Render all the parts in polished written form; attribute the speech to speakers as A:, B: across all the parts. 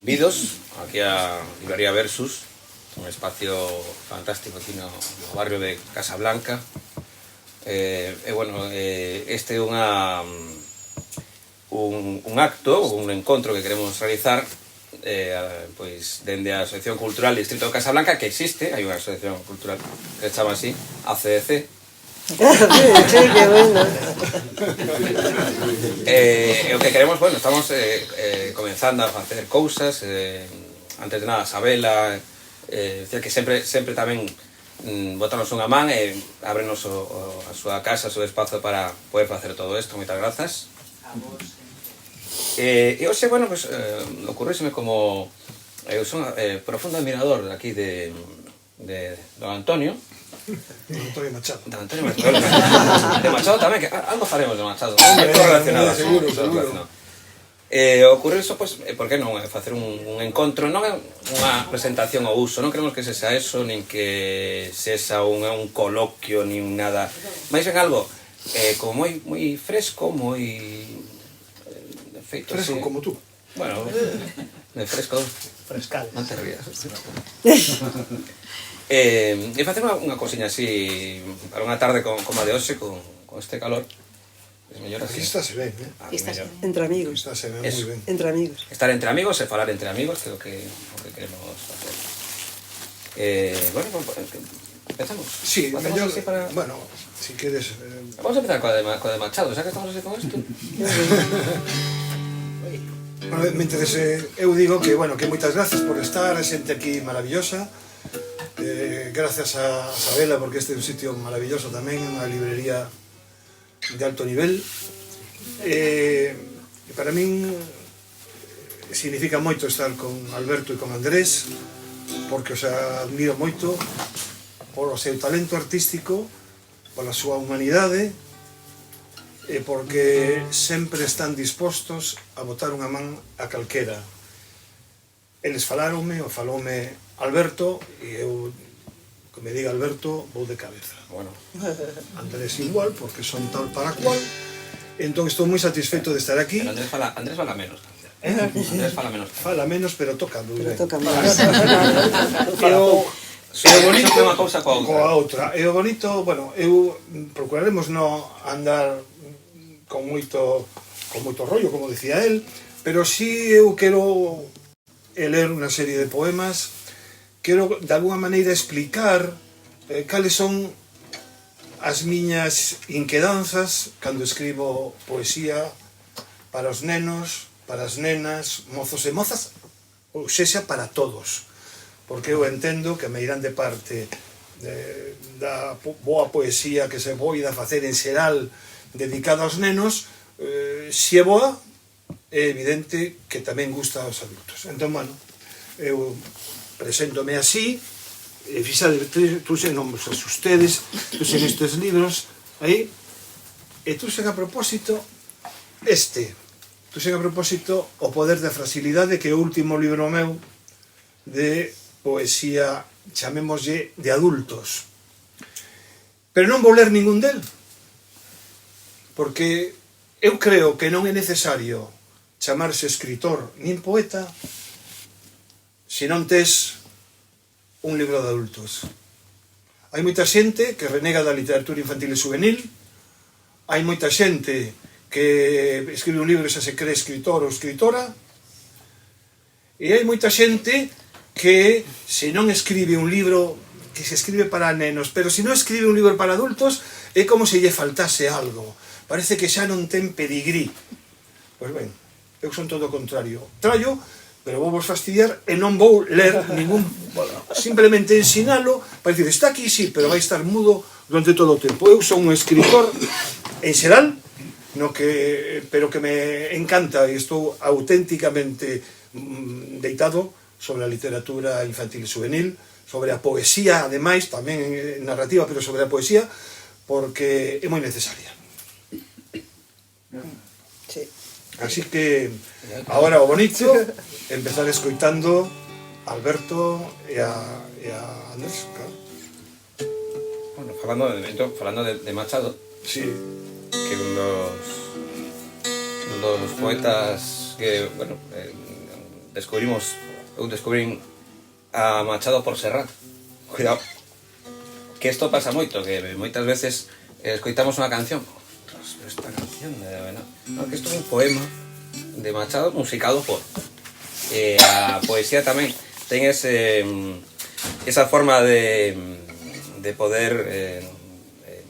A: Benvidos aquí a Librería Versus, un espacio fantástico aquí no barrio de Casablanca. Este é un acto, un encontro que queremos realizar pois dende a Asociación Cultural Distrito de Casablanca, que existe, hai unha asociación cultural que se chama así, ACDC.
B: Sí, que bueno.
A: O que queremos, bueno, estamos comenzando a facer cousas, antes de nada Sabela, decía que sempre tamén botanos unha man e ábrenos a súa casa, o seu espazo para poder facer todo isto. Moitas grazas. E hoxe, bueno, pues, ocurríseme como eu son profundo admirador aquí de don Antonio.
C: Antonio Machado.
A: De Antonio Machado. De Machado tamén, que algo faremos de Machado. Todo relacionado.
C: Seguro.
A: Ocurre iso, pois, por que non facer un encontro, non é unha presentación ao uso, non queremos que sexa eso, nin que sexa un coloquio, nin nada, máis ben algo como moi fresco, moi feito
C: Fresco
A: así.
C: como tú.
A: Bueno, de fresco.
C: Frescal.
A: Non te rías. E facer unha cousiña así para unha tarde como a de hoxe, con este calor. Es mellor así.
C: Aquí estáse ben,
A: Aquí mellor.
B: Entre amigos.
C: Estáse ben,
A: Eso.
C: moi ben.
B: Entre amigos.
A: Estar entre amigos e falar entre amigos, que é o que queremos facer. Bueno, empezamos.
C: Sí,
A: Facemos
C: mellor,
A: así para...
C: bueno, si queres...
A: Vamos a empezar coa de Machado, xa que estamos así con isto.
C: Bueno, mentres eu digo que, bueno, que moitas gracias por estar, a xente aquí maravillosa. Gracias a Sabela, porque este é un sitio maravilloso tamén, unha librería de alto nivel. Para min significa moito estar con Alberto e con Andrés, porque os admiro moito por o seu talento artístico, pola súa humanidade, e porque sempre están dispostos a botar unha man a calquera. Eles faloume Alberto, e eu, que me diga Alberto, vou de cabeza.
A: Bueno.
C: Andrés igual, porque son tal para cual. Entón estou moi satisfeito de estar aquí.
A: Pero Andrés fala menos. Andrés fala menos.
C: Fala menos, pero toca moi ben.
B: Toca máis.
C: E o bonito
A: unha cousa coa outra.
C: E o bonito, bueno, eu procuraremos non andar con moito rollo, como decía él, pero si eu quero ler unha serie de poemas, quero de alguma maneira explicar cales son as miñas inquedanzas cando escribo poesía para os nenos, para as nenas, mozos e mozas, ou sexa, para todos, porque eu entendo que me irán de parte da boa poesía que se voida facer en xeral dedicada aos nenos, se é boa, é evidente que tamén gusta aos adultos. Entón, bueno, eu preséntome así, e fixade, truxen, non vos asustedes, truxen estes libros aí, e truxen a propósito o poder da fragilidade, que é o último libro meu de poesía, chamémoslle, de adultos. Pero non vou ler ningún del, porque eu creo que non é necesario chamarse escritor nin poeta se non tes un libro de adultos. Hai moita xente que renega da literatura infantil e juvenil, hai moita xente que escribe un libro e xa se cree escritor ou escritora, e hai moita xente que se non escribe un libro, que se escribe para nenos, pero se non escribe un libro para adultos, é como se lle faltase algo. Parece que xa non ten pedigrí. Pois ben, eu son todo o contrario. Trallo, pero vou vos fastidiar e non vou ler ningún... Simplemente ensinalo para dicir, está aquí, sí, pero vai estar mudo durante todo o tempo. Eu son un escritor en xeral, pero que me encanta e estou auténticamente deitado sobre a literatura infantil e juvenil, sobre a poesía, ademais, tamén narrativa, pero sobre a poesía, porque é moi necesaria.
B: Sí.
C: Así que, agora o bonito, empezar escoitando a Alberto e a Andrés, claro.
A: Bueno, falando de Machado,
C: Sí.
A: que un dos poetas que, bueno, eu descubrín a Machado por Serrat. Cuidado, que isto pasa moito, que moitas veces escoitamos unha canción, ostras, pero esta canción, no, que isto é un poema de Machado musicado por... a poesía tamén ten esa forma de poder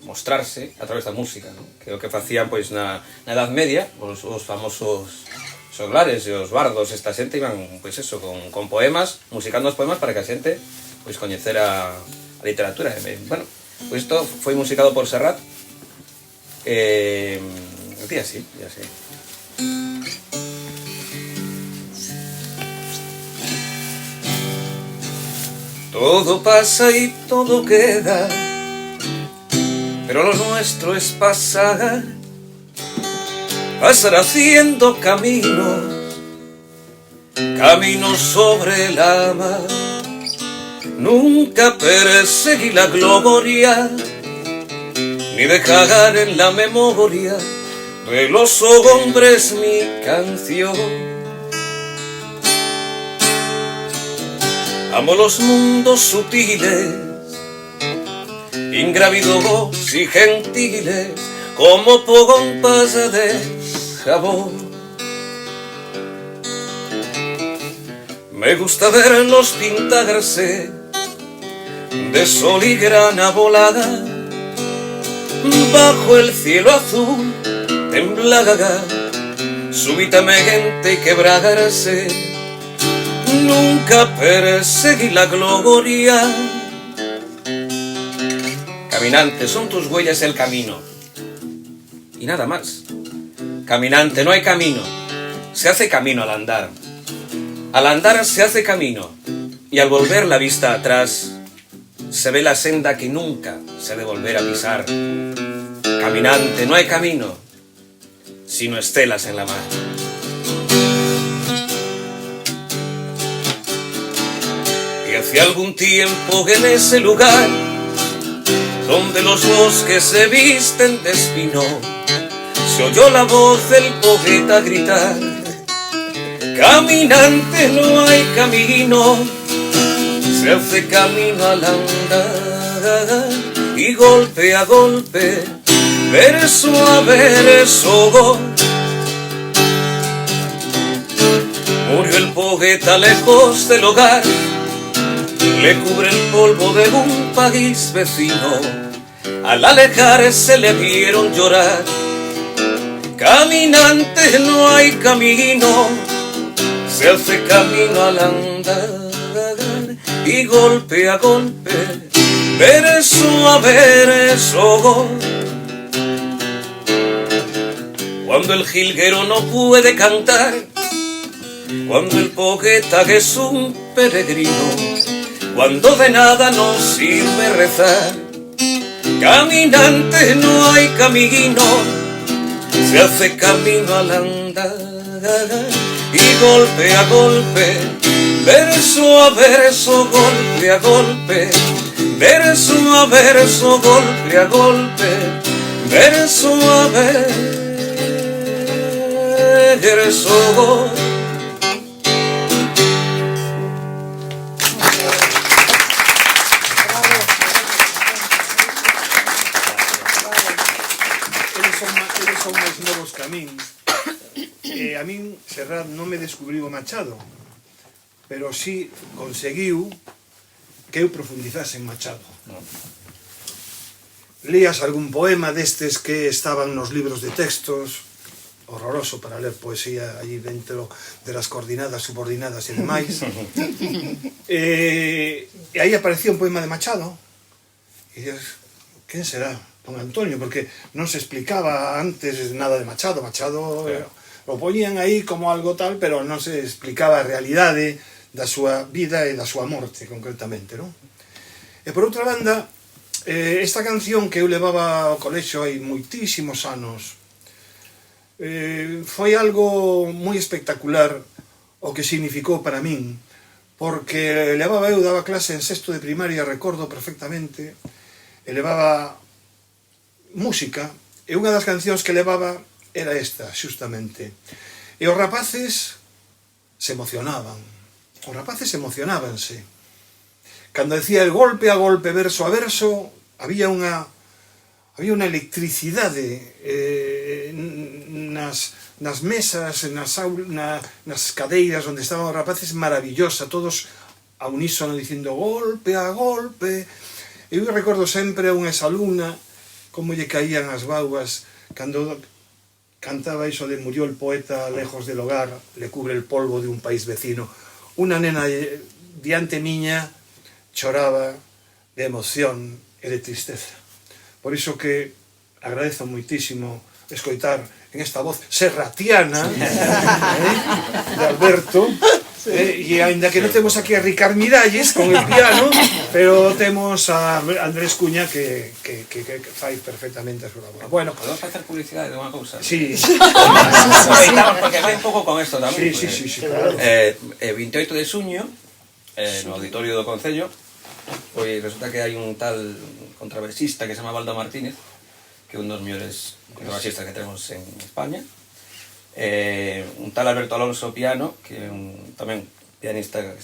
A: mostrarse a través da música, ¿no? Que é o que facían pois na Edad Media, os famosos xoglares e os bardos, esta xente iban pois eso, con poemas, musicando os poemas para que a xente pois coñecera a literatura. Bueno, pois isto foi musicado por Serrat, día así. Todo pasa y todo queda, pero lo nuestro es pasar haciendo caminos sobre la mar. Nunca perseguí la gloria, ni dejar en la memoria de los hombres mi canción. Amo los mundos sutiles, ingrávidos y gentiles, como pompas de jabón. Me gusta verlos pintarse de sol y grana volada, bajo el cielo azul temblaga, súbitamente quebrarse. Nunca perseguí la gloria. Caminante, son tus huellas el camino, y nada más. Caminante, no hay camino, se hace camino al andar. Al andar se hace camino, y al volver la vista atrás, se ve la senda que nunca se ha de volver a pisar. Caminante, no hay camino, sino estelas en la mar. Y hace algún tiempo en ese lugar, donde los bosques se visten de espino, se oyó la voz del poeta gritar: caminante, no hay camino, se hace camino al andar. Y golpe a golpe, verso a verso, murió el poeta lejos del hogar, le cubre el polvo de un país vecino, al alejarse le vieron llorar. Caminante, no hay camino, se hace camino al andar. Y golpe a golpe, verso a verso, cuando el jilguero no puede cantar, cuando el poeta es un peregrino, cuando de nada nos sirve rezar. Caminante, no hay camino, se hace camino al andar. Y golpe a golpe, verso a verso, golpe a golpe, verso a verso, golpe a golpe, verso a verso.
C: Eles son máis novos que a min. A min Serrat non me descubriu o Machado, pero sí conseguiu que eu profundizase en Machado. Lías algún poema destes que estaban nos libros de textos, horroroso para ler poesía allí dentro de las coordinadas, subordinadas e demais. E aí aparecía un poema de Machado, e dices, quen será? Don Antonio, porque non se explicaba antes nada de Machado. Machado lo poñían aí como algo tal, pero non se explicaba a realidade da súa vida e da súa morte, concretamente, non? E por outra banda, esta canción que eu levaba ao colexio hai moitísimos anos, foi algo moi espectacular o que significou para min, porque eu daba clase en sexto de primaria, recordo perfectamente, e levaba música, e unha das cancións que levaba era esta, xustamente. E os rapaces se emocionaban. Os rapaces emocionábanse. Cando decía el golpe a golpe, verso a verso, había unha electricidade nas mesas, nas cadeiras onde estaban os rapaces, maravillosa, todos a unísono dicindo golpe a golpe. Eu recordo sempre a unha exalumna como lle caían as bauas cando cantaba iso de murió el poeta lejos del hogar, le cubre el polvo de un país vecino. Unha nena diante miña choraba de emoción e de tristeza. Por iso que agradezo moitísimo escoitar en esta voz serratiana de Alberto, e aínda que non temos aquí a Ricard Miralles con el piano, pero temos a Andrés Cuña que fai perfectamente a súa labor. Bueno,
A: podemos facer publicidade de unha cousa?
C: Sí.
A: Porque vai un pouco con esto tamén.
C: Sí, claro.
A: 28 de xuño, no auditorio do Concello, pois resulta que hai un tal contrabaixista que se chama Baldo Martínez, que é un dos mellores contrabaixistas que temos en España, un tal Alberto Alonso piano, que é tamén pianista que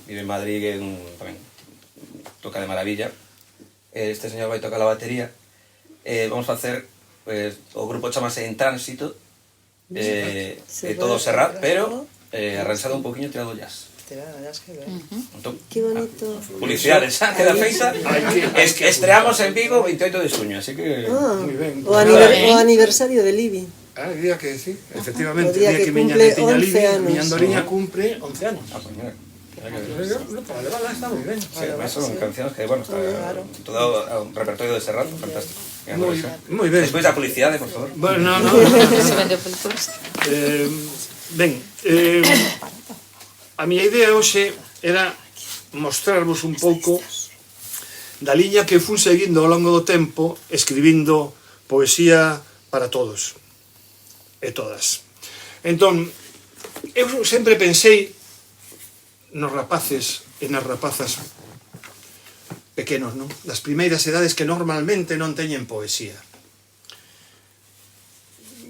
A: vive en Madrid, que tamén toca de maravilla. Este señor vai tocar a batería. Vamos facer, o grupo chamase En Tránsito, todo Serrat, pero arranxado un poquinho tirado jazz. Entón,
B: Qué bonito.
A: publicidade xa queda feita. Estreamos en Vigo 28 de xuño, así que
C: Moi ben.
B: O aniversario de Libby.
C: El día que, sí, efectivamente,
B: O día que
C: miña
B: cumple
C: netiña
B: 11
C: Lidia,
B: anos.
C: miña Andoriña cumple 11 anos.
A: pues mira,
C: Vale, está moi ben.
A: sí, son canciones que, bueno, está todo un repertorio de Serrat, fantástico.
C: Moi ben.
A: Despois da publicidade, por favor.
C: Bueno, no.
D: Se vende películas.
C: Ben, a miña idea hoxe era mostrarvos un pouco da liña que fun seguindo ao longo do tempo escribindo poesía para todos e todas. Entón, eu sempre pensei nos rapaces e nas rapazas pequenos, non? Das primeiras edades que normalmente non teñen poesía.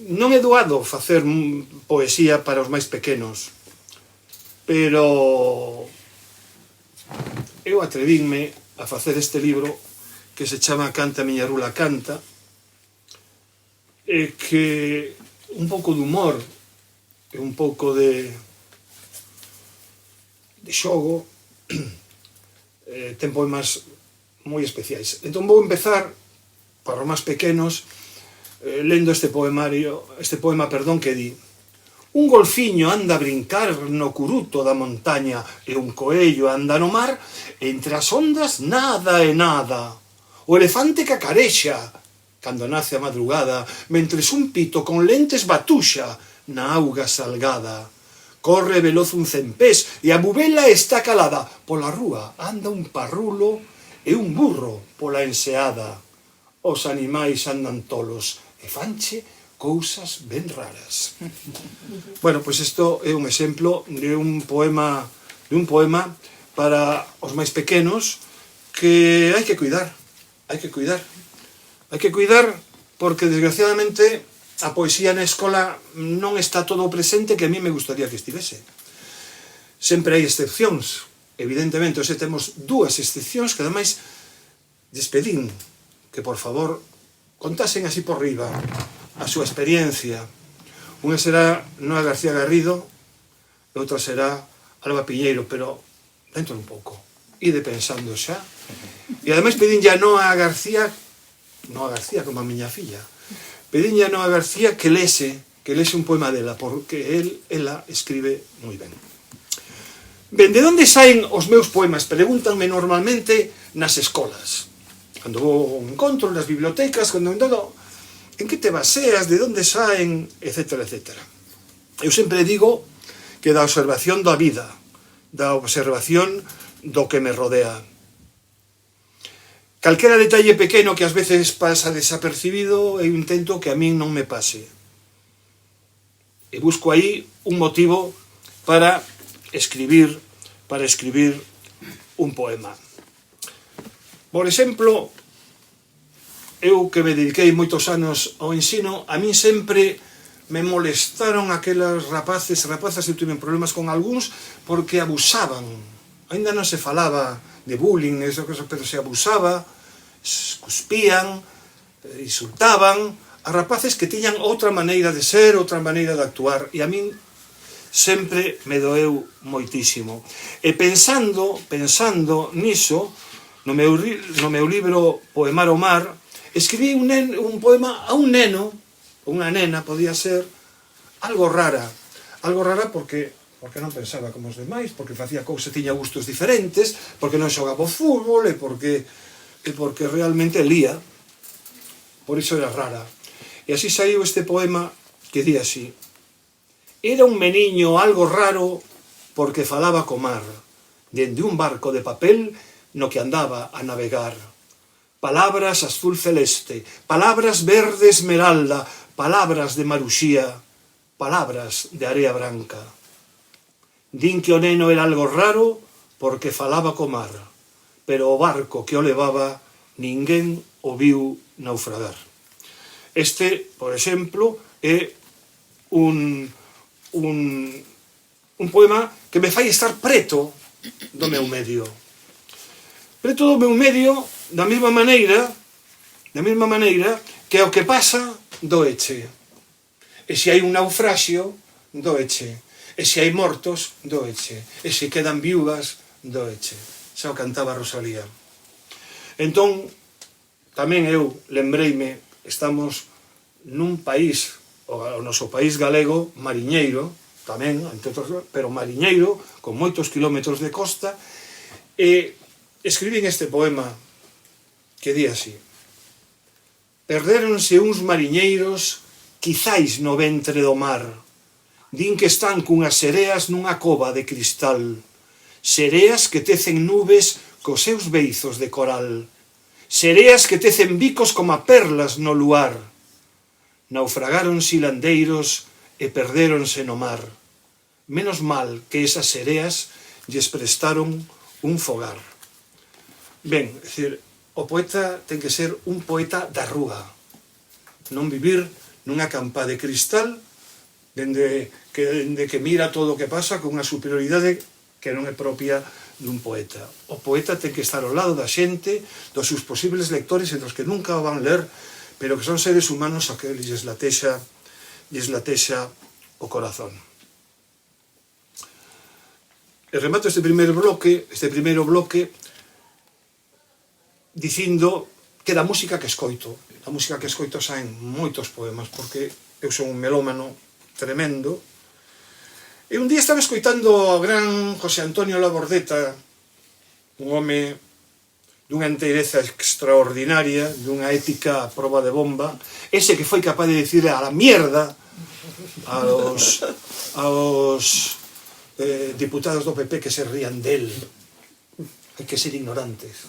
C: Non é doado facer poesía para os máis pequenos, pero eu atrevínme a facer este libro que se chama Canta miña rula canta, e que un pouco de humor e un pouco de xogo ten poemas moi especiais. Entón vou empezar para os máis pequenos lendo este poema, que di: un golfiño anda a brincar no curuto da montaña e un coello anda no mar, entre as ondas nada e nada. O elefante cacarexa cando nace a madrugada, mentres un pito con lentes batuxa na auga salgada. Corre veloz un cempés e a bubela está calada. Pola rúa anda un parrulo e un burro pola enseada. Os animais andan tolos e fanche cousas ben raras. Bueno, pois isto é un exemplo de un poema para os máis pequenos que hai que cuidar, porque desgraciadamente a poesía na escola non está todo presente que a mí me gustaría que estivese. Sempre hai excepcións, evidentemente, hoxe temos dúas excepcións que ademais despedín que por favor contasen así por riba a súa experiencia. Unha será Noa García Garrido e outra será Alba Piñeiro, pero dentro un pouco, ide pensando xa. E ademais pedinlle a Noa García como a miña filla, pedinlle a Noa García que lese un poema dela, porque ela escribe moi ben. Ben, de onde saen os meus poemas? Pregúntanme normalmente nas escolas, cando vou ao encontro, nas bibliotecas, cando en todo, en que te baseas, de onde saen, etcétera, etcétera. Eu sempre digo que da observación da vida, da observación do que me rodea. Calquera detalle pequeno que ás veces pasa desapercibido, eu intento que a min non me pase. E busco aí un motivo para escribir un poema. Por exemplo, eu que me dediquei moitos anos ao ensino, a min sempre me molestaron aqueles rapaces e rapazas, eu tiven problemas con algúns porque abusaban. Ainda non se falaba de bullying, eso, pero se abusaba, cuspían, insultaban a rapaces que tiñan outra maneira de ser, outra maneira de actuar, e a min sempre me doeu moitísimo. E pensando niso, no meu libro Poemar o Mar, escribí un poema a un neno, unha nena, podía ser, algo rara porque non pensaba como os demais, porque facía cousas, tiña gustos diferentes, porque non xogaba ao fútbol, e porque realmente lía, por iso era rara. E así saiu este poema que di así: era un meniño algo raro porque falaba co mar, dende un barco de papel no que andaba a navegar. Palabras azul celeste, palabras verde esmeralda, palabras de maruxía, palabras de area branca. Din que o neno era algo raro porque falaba co mar, pero o barco que o levaba ninguén o viu naufragar. Este, por exemplo, é un poema que me fai estar preto do meu medio. Preto do meu medio, da mesma maneira que o que pasa doeche. E se hai un naufraxio, doeche. E se hai mortos, doeche. E se quedan viúvas, doeche. Xa o cantaba Rosalía. Entón, tamén eu lembreime, estamos nun país, o noso país galego, mariñeiro, tamén, pero mariñeiro, con moitos kilómetros de costa, e escribín este poema que di así: perdéronse uns mariñeiros quizáis no ventre do mar, din que están cunhas sereas nunha cova de cristal, sereas que tecen nubes cos seus beizos de coral, sereas que tecen bicos como perlas no luar, naufragaron silandeiros e perdéronse no mar. Menos mal que esas sereas lles prestaron un fogar. Ben, é dicir, o poeta ten que ser un poeta da rúa, non vivir nunha campa de cristal dende que mira todo o que pasa con unha superioridade que non é propia dun poeta. O poeta ten que estar ao lado da xente, dos seus posibles lectores e dos que nunca o van ler, pero que son seres humanos a que lles latexa o corazón. E remato este primeiro bloque dicindo que da música que escoito saen moitos poemas, porque eu son un melómano tremendo. E un día estaba escoitando ao gran José Antonio Labordeta, un home dunha enteireza extraordinaria, dunha ética a proba de bomba, ese que foi capaz de dicir a la mierda aos diputados do PP que se rían del. Hai que ser ignorantes.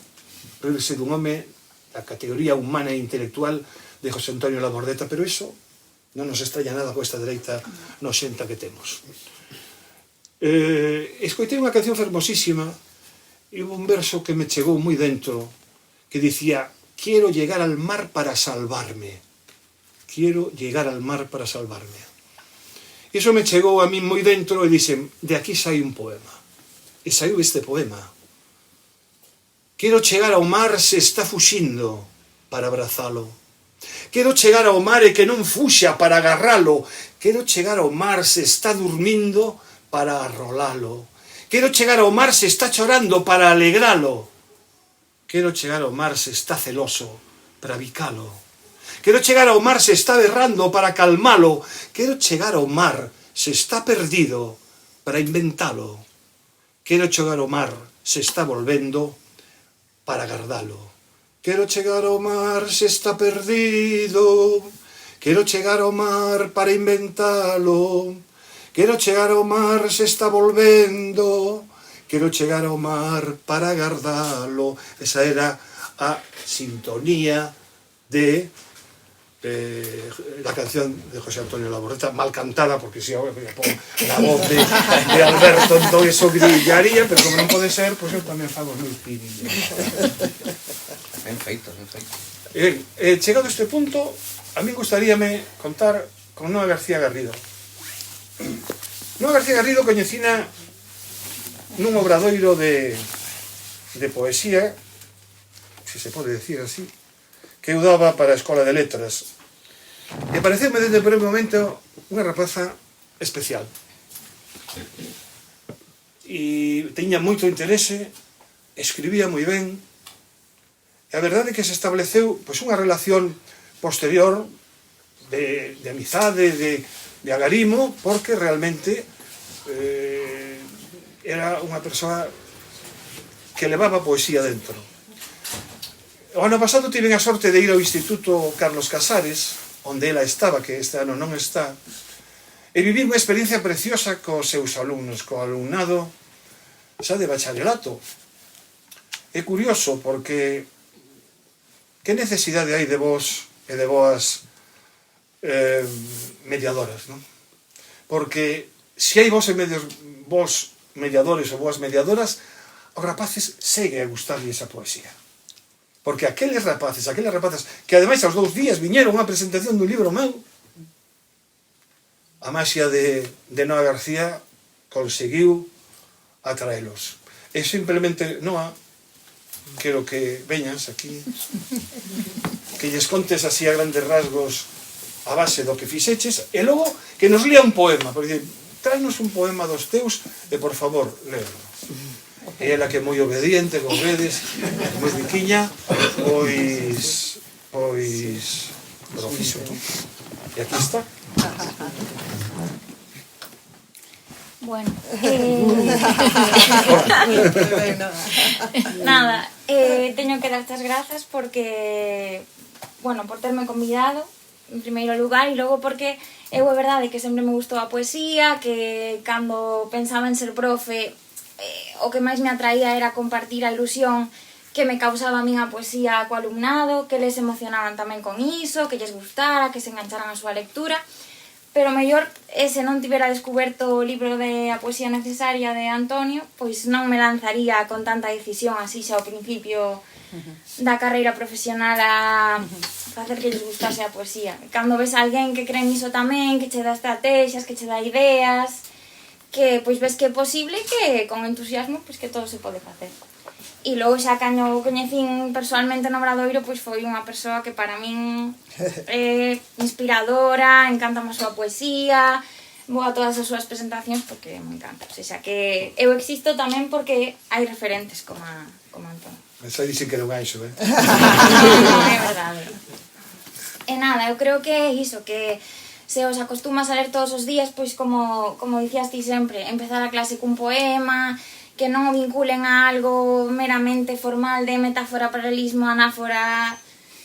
C: Reírse dun home da categoría humana e intelectual de José Antonio Labordeta, pero iso non nos extraña nada con esta dereita noxenta que temos. Escoitei unha canción fermosísima e hubo un verso que me chegou moi dentro que dicía: quiero llegar al mar para salvarme, quiero llegar al mar para salvarme. E iso me chegou a mí moi dentro e dixen: de aquí sai un poema. E saiu este poema: quero chegar ao mar se está fuxindo para abrazalo, quero chegar ao mar e que non fuxa para agarralo, quero chegar ao mar se está dormindo para arrolalo, quero chegar ao mar se está chorando para alegralo, quero chegar ao mar se está celoso para bicalo, quero chegar ao mar se está berrando para calmalo, quero chegar ao mar se está perdido para inventalo, quero chegar ao mar se está volvendo para gardalo, quero chegar ao mar se está perdido, quero chegar ao mar para inventalo, quero chegar ao mar se está volvendo, quero chegar ao mar para gardalo. Esa era a sintonía de la canción de José Antonio Labordeta, mal cantada, porque si ahora me pongo la voz de Alberto, entón eso grillaría, pero como non pode ser, pois eu tamén fago os meus pirillos.
A: Ben feito, ben feito.
C: Chegado a este punto, a mí gustaríame contar con Noa García Garrido. Noa García Garrido coñecina nun obradoiro de poesía, se se pode decir así, que eu daba para a Escola de Letras. E pareceume desde o primeiro momento unha rapaza especial. E tiña moito interese, escribía moi ben, e a verdade é que se estableceu pois, unha relación posterior de amizade, de agarimo, porque realmente era unha persoa que levaba poesía dentro. O ano pasado tiven a sorte de ir ao Instituto Carlos Casares, onde ela estaba, que este ano non está, e viví unha experiencia preciosa cos seus alumnos, co alumnado xa de bacharelato. É curioso porque que necesidade hai de vos e de boas mediadoras, non? Porque se hai vos mediadores ou boas mediadoras, os rapaces segue a gustarlle esa poesía. Porque aqueles rapaces, que ademais aos 2 días viñeron a presentación dun libro meu, a maxia de Noa García conseguiu atraelos. E simplemente, Noa, quero que veñas aquí, que lles contes así a grandes rasgos a base do que fixeches, e logo que nos lea un poema, porque tráenos un poema dos teus e por favor, léelo. E ela que é moi obediente, como vedes, moi riquiña, pois lo fixo, non? E aquí está.
D: Bueno, nada, teño que dar as grazas porque, bueno, por terme convidado, en primeiro lugar, e logo porque eu é verdade que sempre me gustou a poesía, que cando pensaba en ser profe, o que máis me atraía era compartir a ilusión que me causaba a min a poesía co alumnado, que les emocionaban tamén con iso, que lles gustara, que se engancharan a súa lectura. Pero mellor, se non tivera descuberto o libro de A poesía necesaria de Antonio, pois non me lanzaría con tanta decisión así xa ao principio da carreira profesional a facer que lles gustase a poesía. Cando ves a alguén que cree niso tamén, que che dá estrategias, que che dá ideas, que pois ves que é posible, que con entusiasmo pois que todo se pode facer. E logo xa cando coñecín personalmente no Obradoiro, pois foi unha persoa que para min é inspiradora, encantame a súa poesía, vou a todas as súas presentacións porque me encanta. O sea, que eu existo tamén porque hai referentes como Antón.
C: Esa dicen que era un anxo,
D: Non, é verdade. E nada, eu creo que é iso, que se os acostumas a ler todos os días, pois como dicías ti sempre, empezar a clase cun poema, que non o vinculen a algo meramente formal de metáfora, paralelismo, anáfora.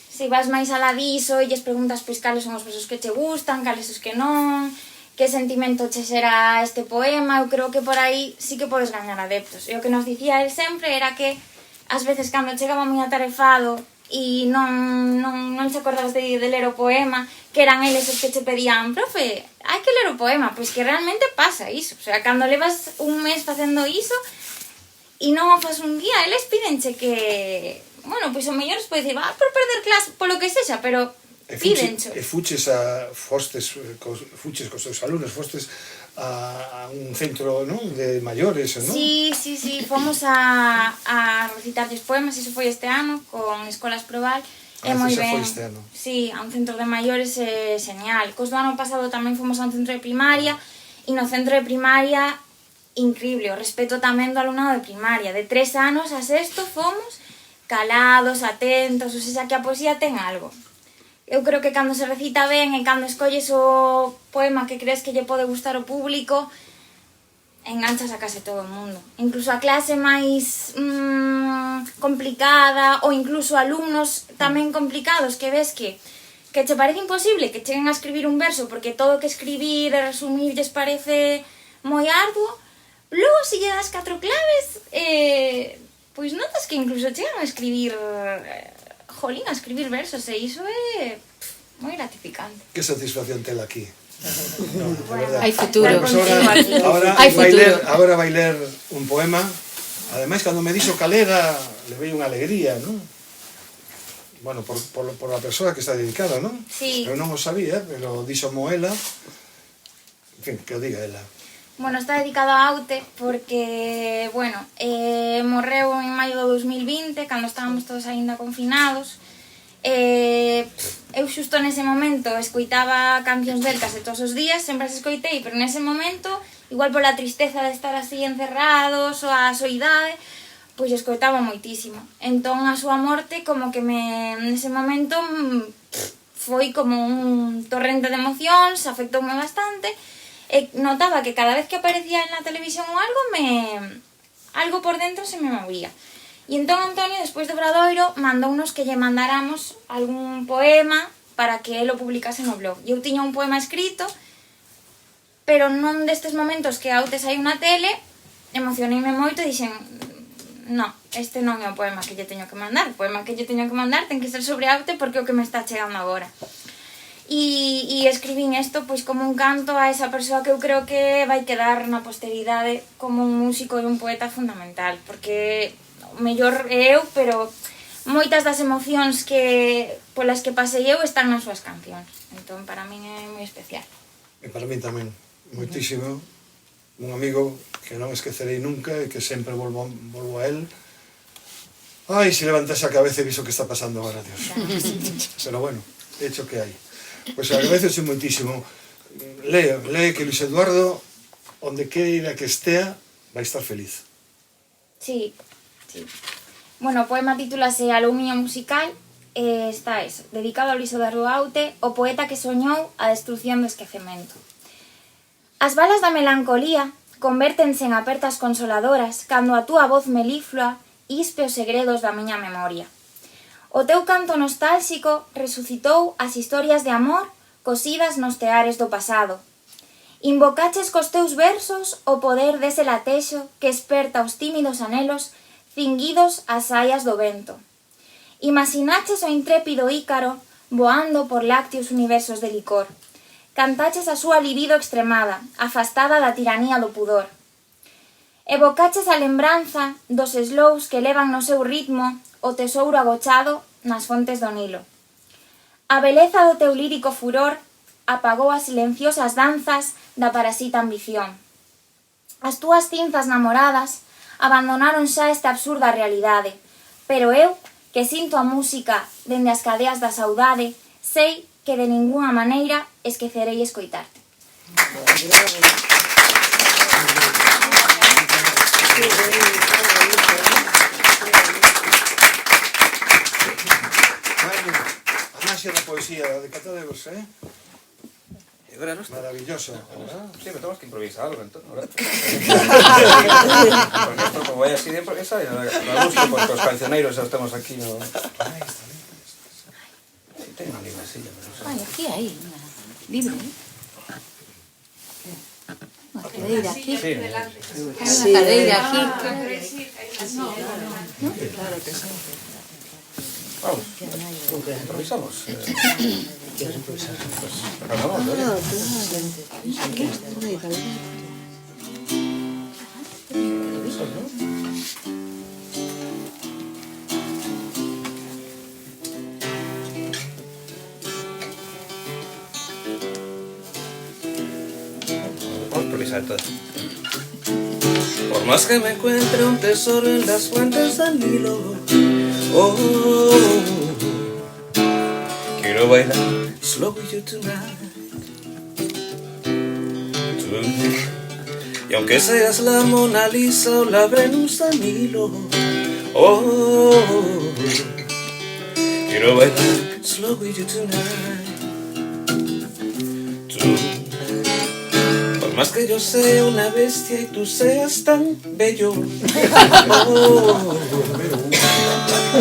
D: Se vas máis alá diso e lles preguntas pois cales son os versos que che gustan, cales os que non, que sentimento che xera este poema, eu creo que por aí sí que podes gañar adeptos. E o que nos dicía el sempre era que ás veces cando chegaba moi atarefado e non te acordabas de ler o poema, que eran eles os que che pedían, profe, hai que ler o poema, pois que realmente pasa iso. O sea, cando levas un mes facendo iso e non o fas un día, eles pídenche que, bueno, pois o mellor os pode dicir, por perder clase, polo que sexa, pero pídencho.
C: E fuches cos seus alumnos, fostes a un centro, non, de maiores, non?
D: Sí, fomos a recitarlles poemas, iso foi este ano, con Escolas Proval, é moi ben.
C: Foi este ano.
D: Sí, a un centro de maiores é señal. Cos do ano pasado tamén fomos a un centro de primaria, e no centro de primaria, increíble, o respeto tamén do alumnado de primaria. De 3 anos a 6 fomos calados, atentos, ou seja, que a poesía ten algo. Eu creo que cando se recita ben e cando escolles o poema que crees que lle pode gustar ao público, enganchas a case todo o mundo. Incluso a clase máis complicada, ou incluso alumnos tamén complicados que ves que che parece imposible que cheguen a escribir un verso porque todo o que escribir e resumir lles parece moi arduo, logo se lle das 4 claves, pois notas que incluso chegan a escribir... Jolín, a escribir versos, e iso é moi gratificante.
C: Que satisfacción tela aquí.
E: Hai futuro.
C: Agora vai ler un poema. Ademais, cando me dixo calera, levei unha alegría, non? bueno, por a persoa que está dedicada, non?
D: Sí.
C: Eu non o sabía, pero dixo ela, en fin, que o diga ela.
D: Bueno, está dedicado a Aute porque, bueno, morreu en maio do 2020, cando estábamos todos aínda confinados. Eu xusto nese momento escoitaba cancións del case todos os días, sempre as escoitei, pero nese momento, igual pola tristeza de estar así encerrados ou a soidade, pois escoitaba moitísimo. Entón a súa morte como que nese momento foi como un torrente de emocións, afectoume bastante. E notaba que cada vez que aparecía na televisión ou algo, algo por dentro se me movía. E entón Antonio, despois do Obradoiro, mandounos que lle mandáramos algún poema para que ele o publicase no blog. E eu tiña un poema escrito, pero non destes momentos que Aute saiu na tele, emocioneime moito e dixen, no, este non é o poema que lle teño que mandar. O poema que lle teño que mandar ten que ser sobre Aute porque é o que me está chegando agora. E escribín isto pois como un canto a esa persoa que eu creo que vai quedar na posteridade como un músico e un poeta fundamental, porque o mellor é eu, pero moitas das emocións polas que pasei eu están nas súas cancións. Entón, para min é moi especial.
C: E para min tamén, moitísimo. Un amigo que non esquecerei nunca e que sempre volvo a él. Ai, se levantase a cabeza e viso que está pasando agora, Dios. Pero bueno, hecho que hai. Pois agradecese moitísimo. Lee que Luis Eduardo, onde queira que estea, vai estar feliz.
D: Sí. Bueno, o poema titúlase Aluminio musical e está eso, dedicado a Luis Eduardo Aute, o poeta que soñou a destrucción do esquecemento. As balas da melancolía convértense en apertas consoladoras cando a túa voz meliflua ispe os segredos da miña memoria. O teu canto nostálxico resucitou as historias de amor cosidas nos teares do pasado. Invocaches cos teus versos o poder dese latexo que esperta os tímidos anelos cinguidos ás saias do vento. Imaginaches o intrépido Ícaro voando por lácteos universos de licor. Cantaches a súa libido extremada, afastada da tiranía do pudor. Evocaches a lembranza dos slows que levan no seu ritmo o tesouro agochado nas fontes do Nilo. A beleza do teu lírico furor apagou as silenciosas danzas da parasita ambición. As túas cinzas namoradas abandonaron xa esta absurda realidade, pero eu, que sinto a música dende as cadeas da saudade, sei que de ninguna maneira esquecerei escoitarte.
C: A magia da poesía de Catadevos, maravilloso.
A: Sí, pero tenemos que improvisar algo entonces, ¿verdad? Porque esto como vaya así de improvisar, la música, porque os cancioneiros ya estamos aquí, ¿no? Sí, tengo una libra silla, pero no sé.
E: Ai, aquí hai unha libre, Unha cadeira aquí.
A: Sí,
E: Hai unha cadeira aquí.
A: vamos, improvisamos. ¿Quieres improvisar? Pues acabamos, ¿no? Vamos a improvisar todo. Por más que me encuentre un tesoro en las fuentes del Nilo, quiero bailar slow with you tonight. Y aunque seas la Mona Lisa o la Venus de Milo, quiero bailar slow with you tonight. Por más que yo sea una bestia y tú seas tan bello,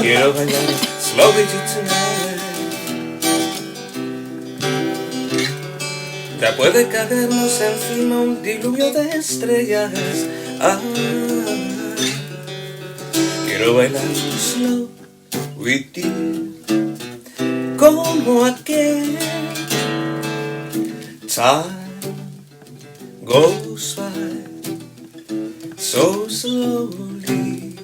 A: quiero bailar slow with you tonight. Ya puede caernos encima un diluvio de estrellas. Quiero bailar slow with you, como aquel. Time goes by so slowly.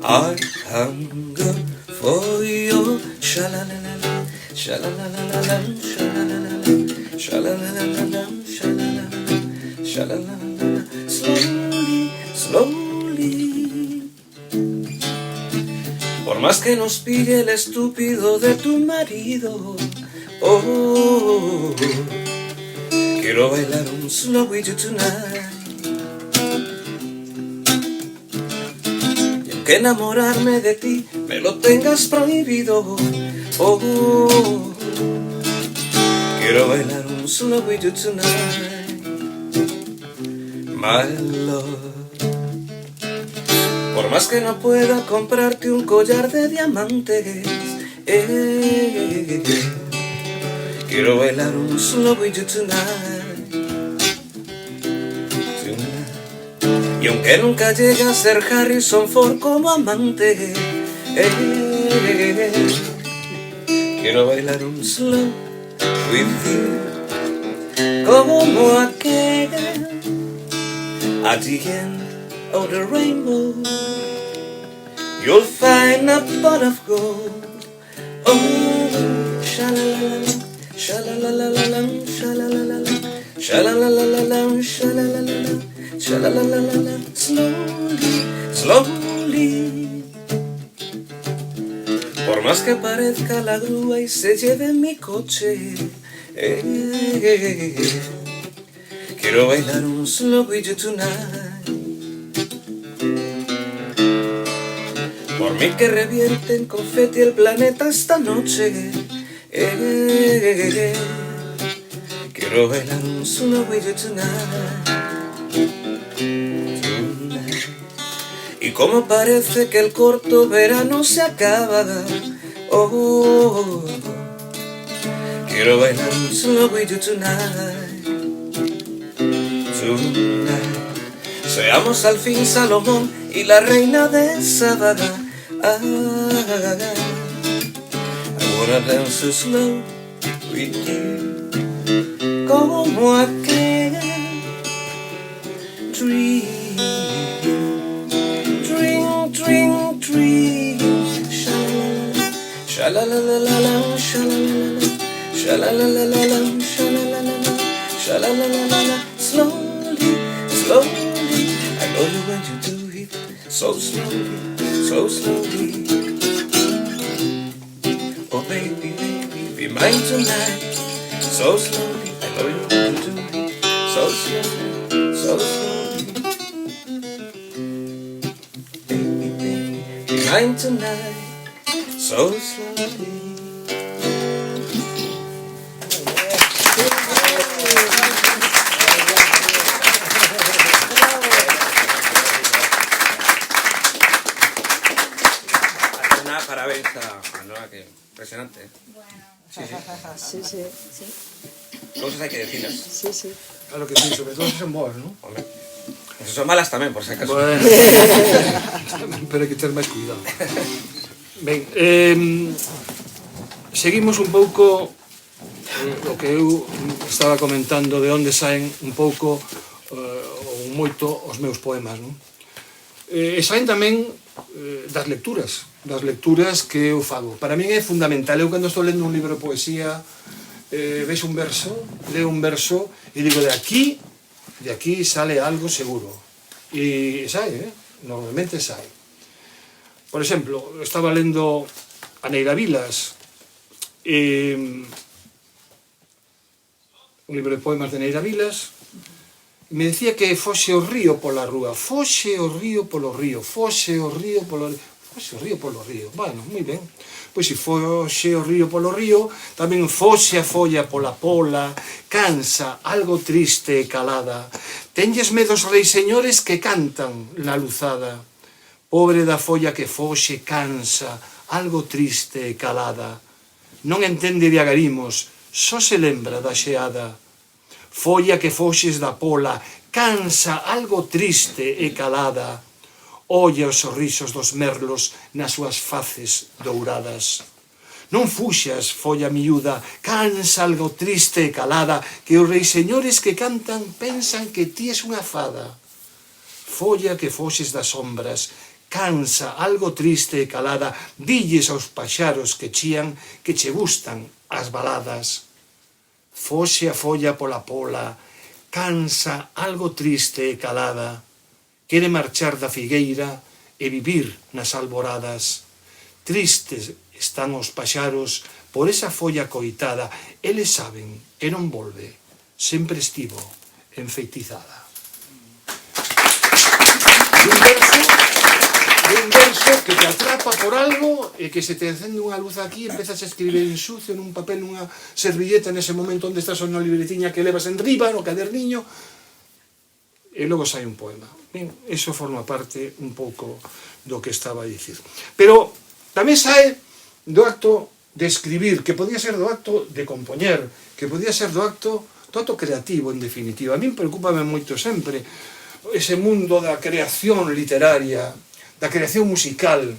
A: I hunger for your sha-la-la-la-la, sha-la-la-la-la, sha-la-la-la-la, sha-la-la-la-la, sha-la-la-la-la, sha-la-la-la-la, slowly, slowly. Por más que nos pille el estúpido de tu marido, oh, quiero bailar un slow with you tonight. Y aunque enamorarme de ti me lo tengas prohibido, oh, quiero bailar un slow with you tonight, my love. Por más que no pueda comprarte un collar de diamantes, quiero bailar un slow with you tonight, tonight. Y aunque nunca llegue a ser Harrison Ford como amante, quiero bailar un slow with you, como aquel at the end of the rainbow. You'll find a pot of gold. Oh, sha-la-la-la-la, sha-la-la-la-la, sha-la-la-la-la, sha-la-la-la-la, sha-la-la-la-la, sha-la-la-la-la, slowly, slowly. Por más que parezca la grúa y se lleve mi coche, quiero bailar un slow with you tonight. Por mí que revienten confeti el planeta esta noche, quiero bailar un slow with you tonight, tonight. Y como parece que el corto verano se acaba, oh, quiero bailar un slow with you tonight, tonight. Seamos al fin Salomón y la reina de Saba. I wanna dance so slow with you, como aquel dream, dream, dream, dream. Sha-la-la-la-la, sha-la-la-la-la, sha-la-la-la-la, sha-la-la-la-la, sha-la-la-la-la, slowly, slowly. I love you when you do it so slowly, so slowly. Oh baby, baby, be mine tonight, so slowly. I know you want to do it, so slowly, so slowly. Baby, baby, be mine tonight, so slowly. Parabéns a Noa, que impresionante.
B: Sí, sí,
A: Cousas hai que decilas.
B: sí, sí.
C: Claro que sí, sobre todo si son boas, ¿no?
A: Hombre, eso son malas tamén, por si acaso.
C: Bueno, pero hai que ter máis cuidado. Ben, seguimos un pouco o que eu estaba comentando de onde saen un pouco ou moito os meus poemas, non? E saen tamén das lecturas que eu fago. Para min é fundamental. Eu cando estou lendo un libro de poesía, vexo un verso, leo un verso e digo de aquí sale algo seguro. E sae, normalmente sae. Por exemplo, estaba lendo a Neira Vilas, un libro de poemas de Neira Vilas, e me decía que foxe o río pola rúa, foxe o río polo río, foxe o río polo río, foxe o río polo río. Bueno, moi ben. Pois se foxe o río polo río, tamén foxe a folla pola pola, cansa, algo triste e calada. Tenlles medos reis señores que cantan na luzada. Pobre da folla que foxe, cansa, algo triste e calada. Non entende de agarimos, só se lembra da xeada. Folla que foxes da pola, cansa, algo triste e calada. Olla os sorrisos dos merlos nas súas faces douradas. Non fuxas, folla miúda, cansa, algo triste e calada, que os reis señores que cantan pensan que ti es unha fada. Folla que foxes das sombras, cansa, algo triste e calada, dilles aos paxaros que chían que che gustan as baladas. Foxe a folla pola pola, cansa, algo triste e calada, quere marchar da figueira e vivir nas alboradas. Tristes están os paxaros por esa folla coitada, eles saben que non volve, sempre estivo enfeitizada. Un verso que te atrapa por algo e que se te encende unha luz aquí, empezas a escribir en sucio, nun papel, nunha servilleta, nese momento onde estás na libretiña que levas en riba, no caderniño, e logo sai un poema. Ben, eso forma parte un pouco do que estaba a dicir. Pero tamén sae do acto de escribir, que podía ser do acto de compoñer, que podía ser do acto creativo, en definitiva. A min preocúpame moito sempre ese mundo da creación literaria, da creación musical,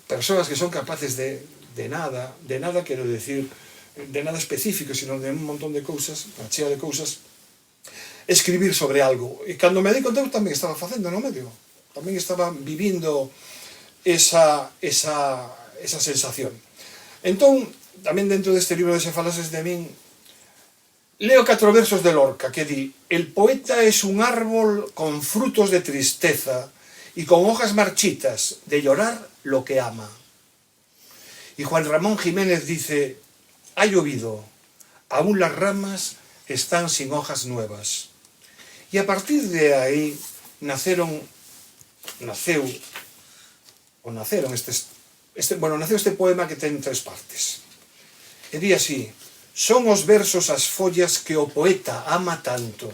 C: persoas que son capaces de nada quero decir, de nada específico, sino de un montón de cousas, unha chea de cousas, escribir sobre algo. E cando me dei conta, eu tamén estaba facendo no medio, tamén estaba vivindo esa sensación. Entón, tamén dentro deste libro de Se falases de min, leo 4 versos de Lorca que di: el poeta es un árbol con frutos de tristeza y con hojas marchitas de llorar lo que ama. Y Juan Ramón Jiménez dice: ha llovido, aún las ramas están sin hojas nuevas. Y a partir de aí naceu este poema que ten 3 partes. E di así: son os versos as follas que o poeta ama tanto,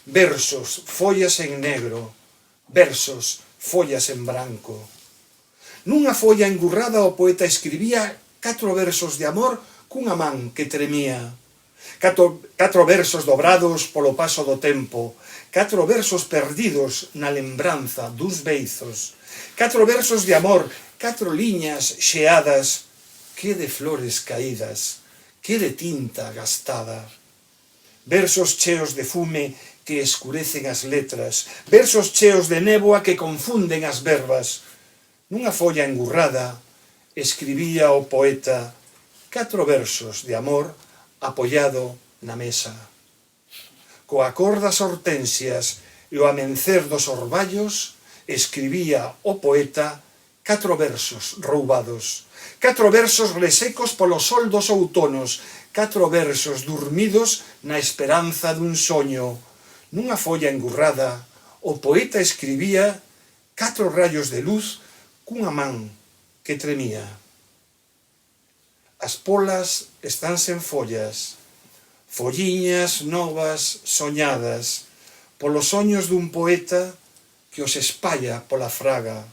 C: versos, follas en negro, versos, follas en branco. Nunha folla engurrada o poeta escribía 4 versos de amor cunha man que tremía, 4 versos dobrados polo paso do tempo, 4 versos perdidos na lembranza duns beizos, 4 versos de amor, 4 liñas xeadas, que de flores caídas, que de tinta gastada. Versos cheos de fume que escurecen as letras, versos cheos de néboa que confunden as verbas. Nunha folla engurrada escribía o poeta 4 versos de amor apoiado na mesa. Coa cor das hortensias e o amencer dos orballos escribía o poeta 4 versos roubados, 4 versos resecos polo sol dos outonos, 4 versos durmidos na esperanza dun soño. Nunha folla engurrada, o poeta escribía 4 rayos de luz cunha man que tremía. As polas están sen follas, folliñas novas soñadas, polos soños dun poeta que os espalla pola fraga,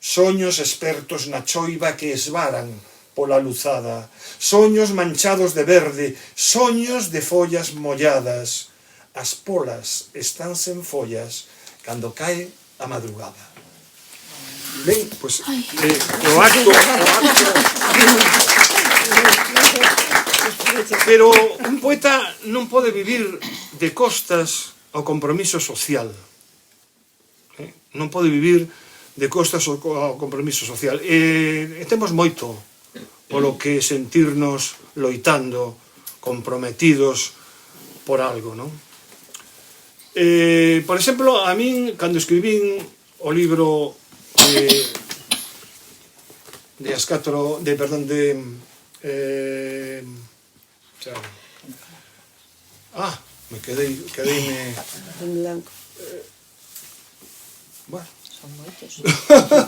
C: soños expertos na choiva que esvaran pola luzada, soños manchados de verde, soños de follas molladas. As polas están sen follas cando cae a madrugada. Ben, pois, o acto... Pero un poeta non pode vivir de costas ao compromiso social. Non pode vivir de costas ao compromiso social. E temos moito polo que sentirnos loitando, comprometidos por algo, non? Por exemplo, a min, cando escribín o libro de as 4, perdón, me quedeime
B: En blanco.
C: bueno,
B: Son moitos.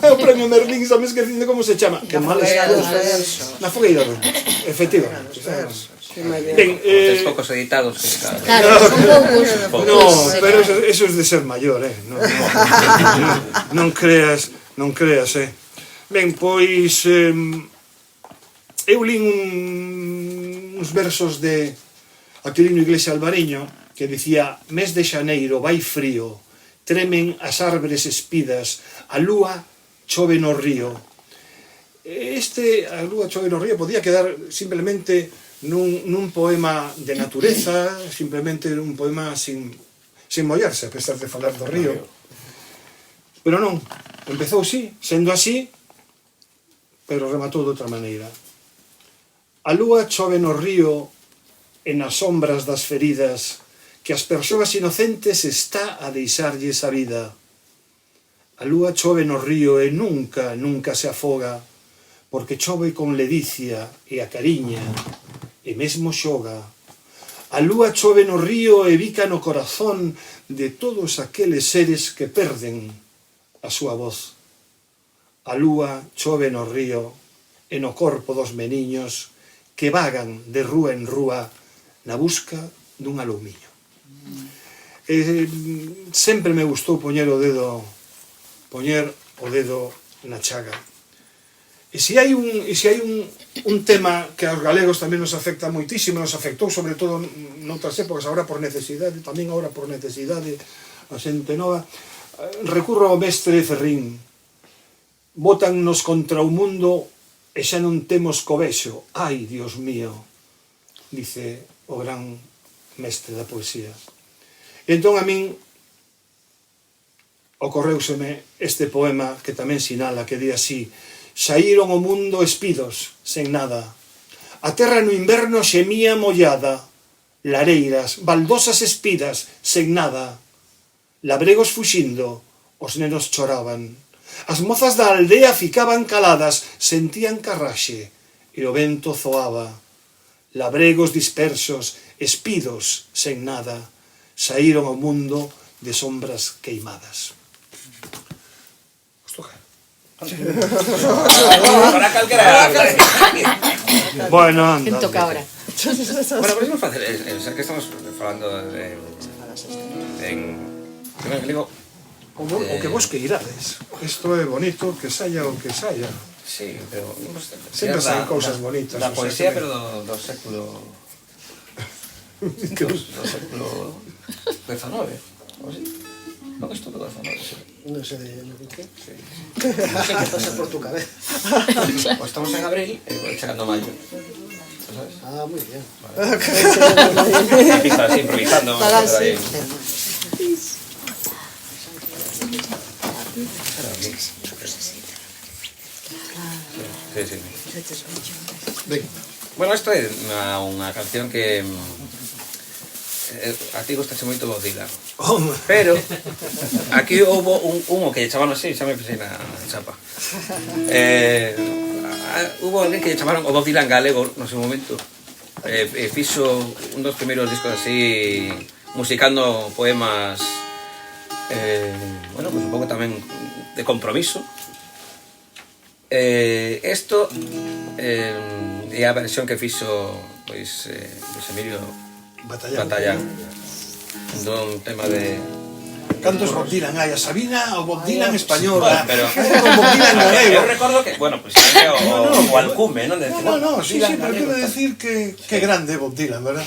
C: o premio Merlín, xa me esquecín de como se chama. Que mal
B: Fogueira dos
C: está.
B: Versos.
C: Na Fogueira dos Versos, efectivamente.
B: Que mayor.
C: Ben,
A: Os poucos editados que está.
E: Claro, son poucos.
C: no, pero eso es de ser maior, non creas, Ben, pois eu lín uns versos de Aquilino Iglesia Alvariño que dicía: mes de xaneiro vai frío, tremen as árbores espidas, a lúa chove no río. A lúa chove no río podía quedar simplemente nun poema de natureza, simplemente un poema sin mollarse, a pesar de falar do río. Pero non, empezou así, sendo así, pero rematou de outra maneira. A lúa chove no río e nas sombras das feridas que as persoas inocentes está a deixarlles a vida. A lúa chove no río e nunca, nunca se afoga, porque chove con ledicia e a cariña, e mesmo xoga. A lúa chove no río e bica no corazón de todos aqueles seres que perden a súa voz. A lúa chove no río e no corpo dos meniños que vagan de rúa en rúa na busca dun alumiño. Sempre me gustou poñer o dedo na chaga. E se hai un tema que aos galegos tamén nos afecta moitísimo, nos afectou sobre todo noutras épocas, agora por necesidade, tamén agora por necesidade, a xente nova, recurro ao mestre Ferrín. Bótannos contra o mundo e xa non temos covexo. Ai, Dios mío, dice o gran mestre da poesía. E entón a min ocorreuseme este poema que tamén sinala, que di así: saíron ao mundo espidos, sen nada. A terra no inverno xemía mollada, lareiras, baldosas espidas, sen nada. Labregos fuxindo, os nenos choraban. As mozas da aldea ficaban caladas, sentían carraxe, e o vento zoaba. Labregos dispersos, espidos, sen nada, saíron ao mundo de sombras queimadas. Os toca.
A: Para calquera.
C: Bueno, anda.
E: Quen toca ahora?
A: Bueno, podemos facer, xa que estamos falando primeiro que digo,
C: O que vos que irades. Isto é bonito, que saia o que saia.
A: sí, pero
C: Sempre saen cousas bonitas.
A: da
C: o sea,
A: poesía,
C: que-
A: pero do século do século XIX, ou así. Non, isto do XIX, sí.
F: No sé de lo que. No sé qué pasa por tu cabeza.
A: Pues estamos en abril e voy chegando a mayo. ¿Sabes?
F: Ah, muy bien.
A: Empieza así, improvisando.
B: Para
A: vamos a hacer
B: así.
A: ahí. Sí, sí.
F: Venga.
A: Bueno, esto é unha canción que a ti gustache moito Bob Dylan.
C: Home,
A: Pero aquí houve un que lle chamaron así, xa me pensei na chapa. Hubo alguén que lle chamaron o Bob Dylan galego no seu momento. Fixo un dos primeiros discos así, musicando poemas, bueno, pues un pouco tamén de compromiso. Esto é a versión que fixo pois Luis Emilio Batallán dun tema de
C: cantos Bob Dylan hai? A Sabina ou Bob Dylan español?
A: Bueno, pero
C: Con Bob Dylan
A: eu
C: galego.
A: recordo que, bueno, pues o alcume, non? De decir,
C: No, sí,
A: Dylan
C: pero
A: galego,
C: quero
A: tal.
C: decir que grande Bob Dylan, verdad?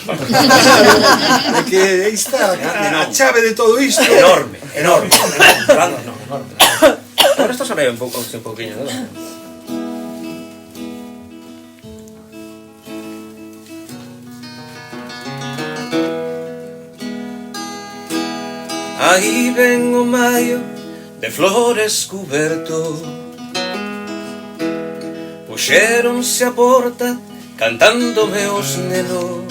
C: É que aí está
A: Grande
C: a
A: non.
C: chave de todo isto.
A: Enorme. Grande, no, enorme. Ahora esto sonaba un poquinho, ¿no? Aí ven o maio de flores cuberto, puxéronse a porta cantándome os nenos,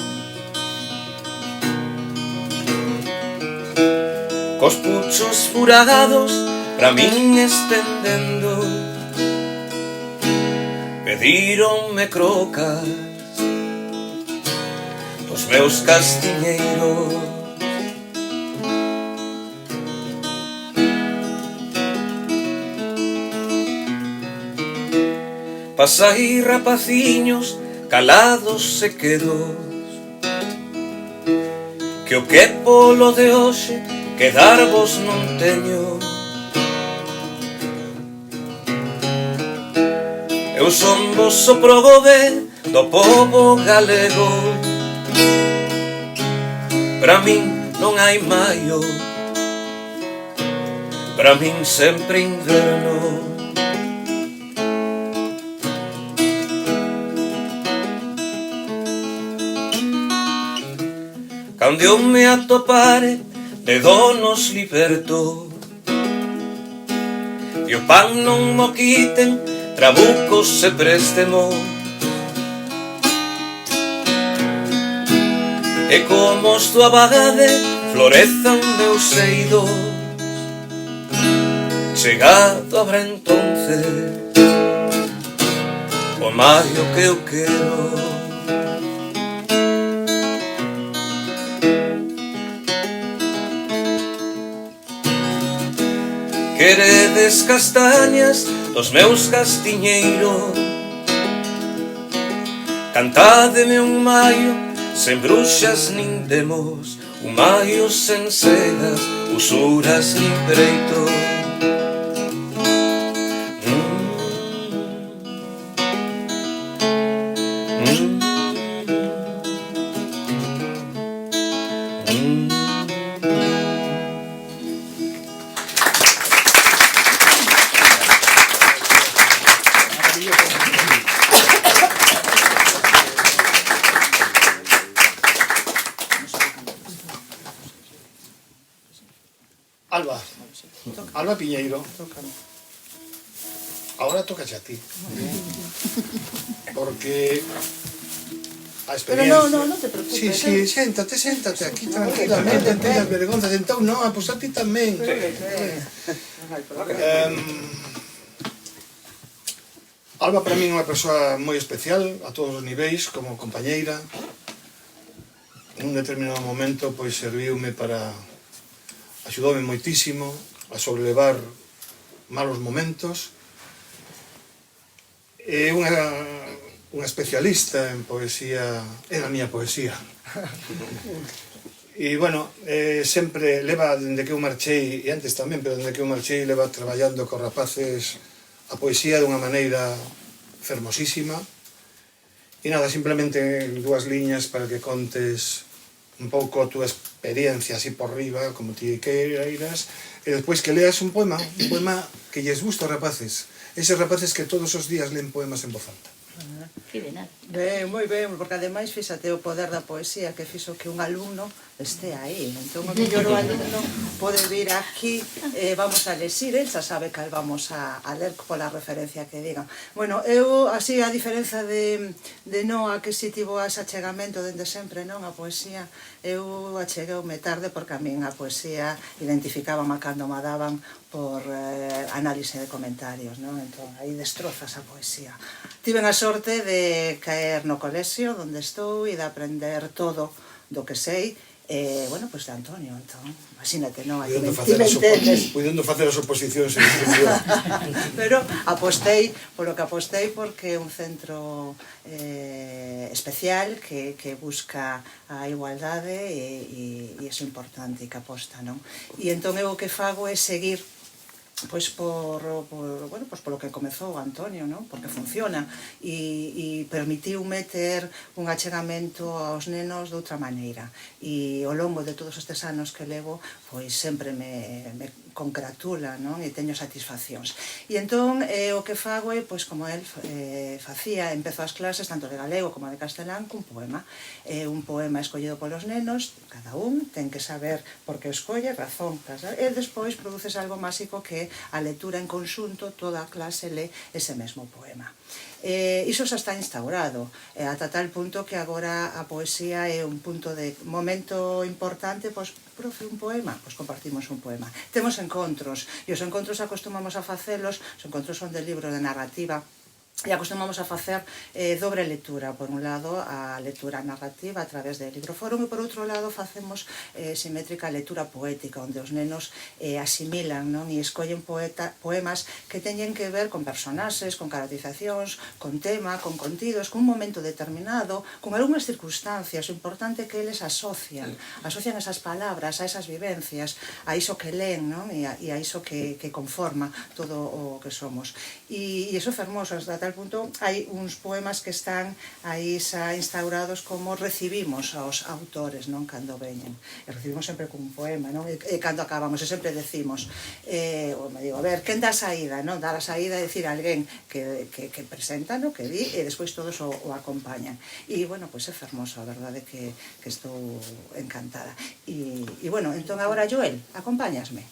A: cos puchos furados pra min estendendo, pedíronme crocas dos meus castiñeiros. Pasai rapaciños calados e quedos, que o que polo de hoxe quedarvos non teño. Eu son vos o progove do pobo galego, pra min non hai maio, pra min sempre inverno. Cando eu me atopare de donos liberto, e o pan non mo quiten, trabucos e préstemos. E como os tua bagade florezan meus seidos, chegado habrá entonces o maio que eu quero. Queredes castañas dos meus castiñeiros, cantádeme un maio sen bruxas nin demos, un maio sen sedas, usuras nin pereitos.
C: Alba Piñeiro, ahora tócache a ti, porque a experiencia...
B: Pero no te preocupes.
C: Sí, séntate aquí tranquilamente, non teñas vergonzas, entón non, pois a ti tamén. Alba para min é unha persoa moi especial a todos os niveis, como compañeira. En un determinado momento pois serviume para... axudoume moitísimo a sobrelevar malos momentos. É unha especialista en poesía, en a miña poesía. E, bueno, sempre leva, dende que eu marchei, e antes tamén, pero dende que eu marchei, leva traballando cos rapaces a poesía dunha maneira fermosísima. E nada, simplemente en dúas liñas para que contes un pouco a túa experiencia así por riba, como ti queiras, e despois que leas un poema que lles gusta aos rapaces, eses rapaces que todos os días leen poemas en voz alta.
E: Que de nada.
B: Ben, moi ben, porque ademais fíxate o poder da poesía que fixo que un alumno este aí. Entón, o mellor o alumno pode vir aquí, vamos a lexir, el xa sabe cal vamos a ler pola referencia que digan. Bueno, eu, así, a diferenza de Noa, que si tivo ese achegamento dende sempre, non, a poesía, eu achegueume tarde porque a min a poesía identificábame cando me daban por análise de comentarios, non? Entón, aí destrozas a poesía. Tiven a sorte de caer no colexio onde estou e de aprender todo do que sei, bueno, pois de Antonio, entón, imagínate, non?
C: Puidendo facer as oposicións en escritura.
B: Pero apostei polo que apostei porque é un centro especial que busca a igualdade e iso é importante que aposta, non? E entón eu o que fago é seguir pois polo que comezou Antonio, non? Porque funciona e permitiume ter un achegamento aos nenos de outra maneira e ao longo de todos estes anos que levo pois sempre me congratula, non? E teño satisfaccións e entón o que fago é pois como el facía, empezo as clases tanto de galego como de castelán cun poema escollido polos nenos, cada un ten que saber por que o escolle, razón, e despois produces algo máxico que a lectura en conxunto, toda a clase lê ese mesmo poema. Iso xa está instaurado, ata tal punto que agora a poesía é un punto de momento importante, pois, profe, un poema, pois compartimos un poema. Temos encontros, e os encontros acostumamos a facelos, os encontros son de libro de narrativa, e acostumamos a facer dobre lectura, por un lado a lectura narrativa a través de Libroforum e por outro lado facemos simétrica lectura poética onde os nenos asimilan, non? E escollen poemas que teñen que ver con personaxes, con caracterizacións, con tema, con contidos, con un momento determinado, con algunhas circunstancias. O importante é que eles asocian esas palabras a esas vivencias, a iso que leen, non? E a iso que conforma todo o que somos. E iso é fermoso, hasta tal punto hai uns poemas que están aí xa instaurados como recibimos aos autores, non? Cando veñen. E recibimos sempre con un poema, non? E cando acabamos, e sempre decimos, me digo, a ver, quen dá a saída, non? Dar a saída é dicir a alguén que presenta, non? Que di, e despois todos o acompañan. E, bueno, pois é fermoso, a verdade que estou encantada. E, bueno, entón agora, Joel, acompáñasme.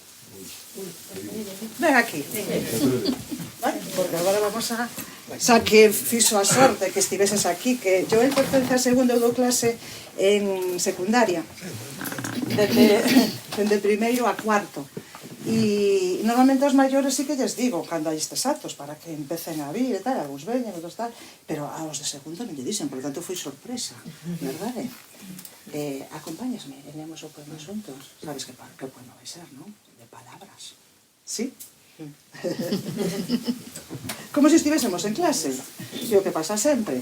B: Ven aquí. Vale, porque agora vamos a... Xa que fixo a sorte que estiveses aquí, que yo el pertence a segundo do clase en secundaria, dende primeiro a cuarto. E normalmente aos maiores sí que lles digo cando hai estes actos para que empecen a vir e tal, algúns veñen, outros tal, pero aos de segundo non lle dixen, por tanto foi sorpresa, verdade? Acompáñasme, e leemos o poema xuntos. Sabes que poema vai ser, non? De palabras. Sí? Como se estivésemos en clase, e o que pasa sempre.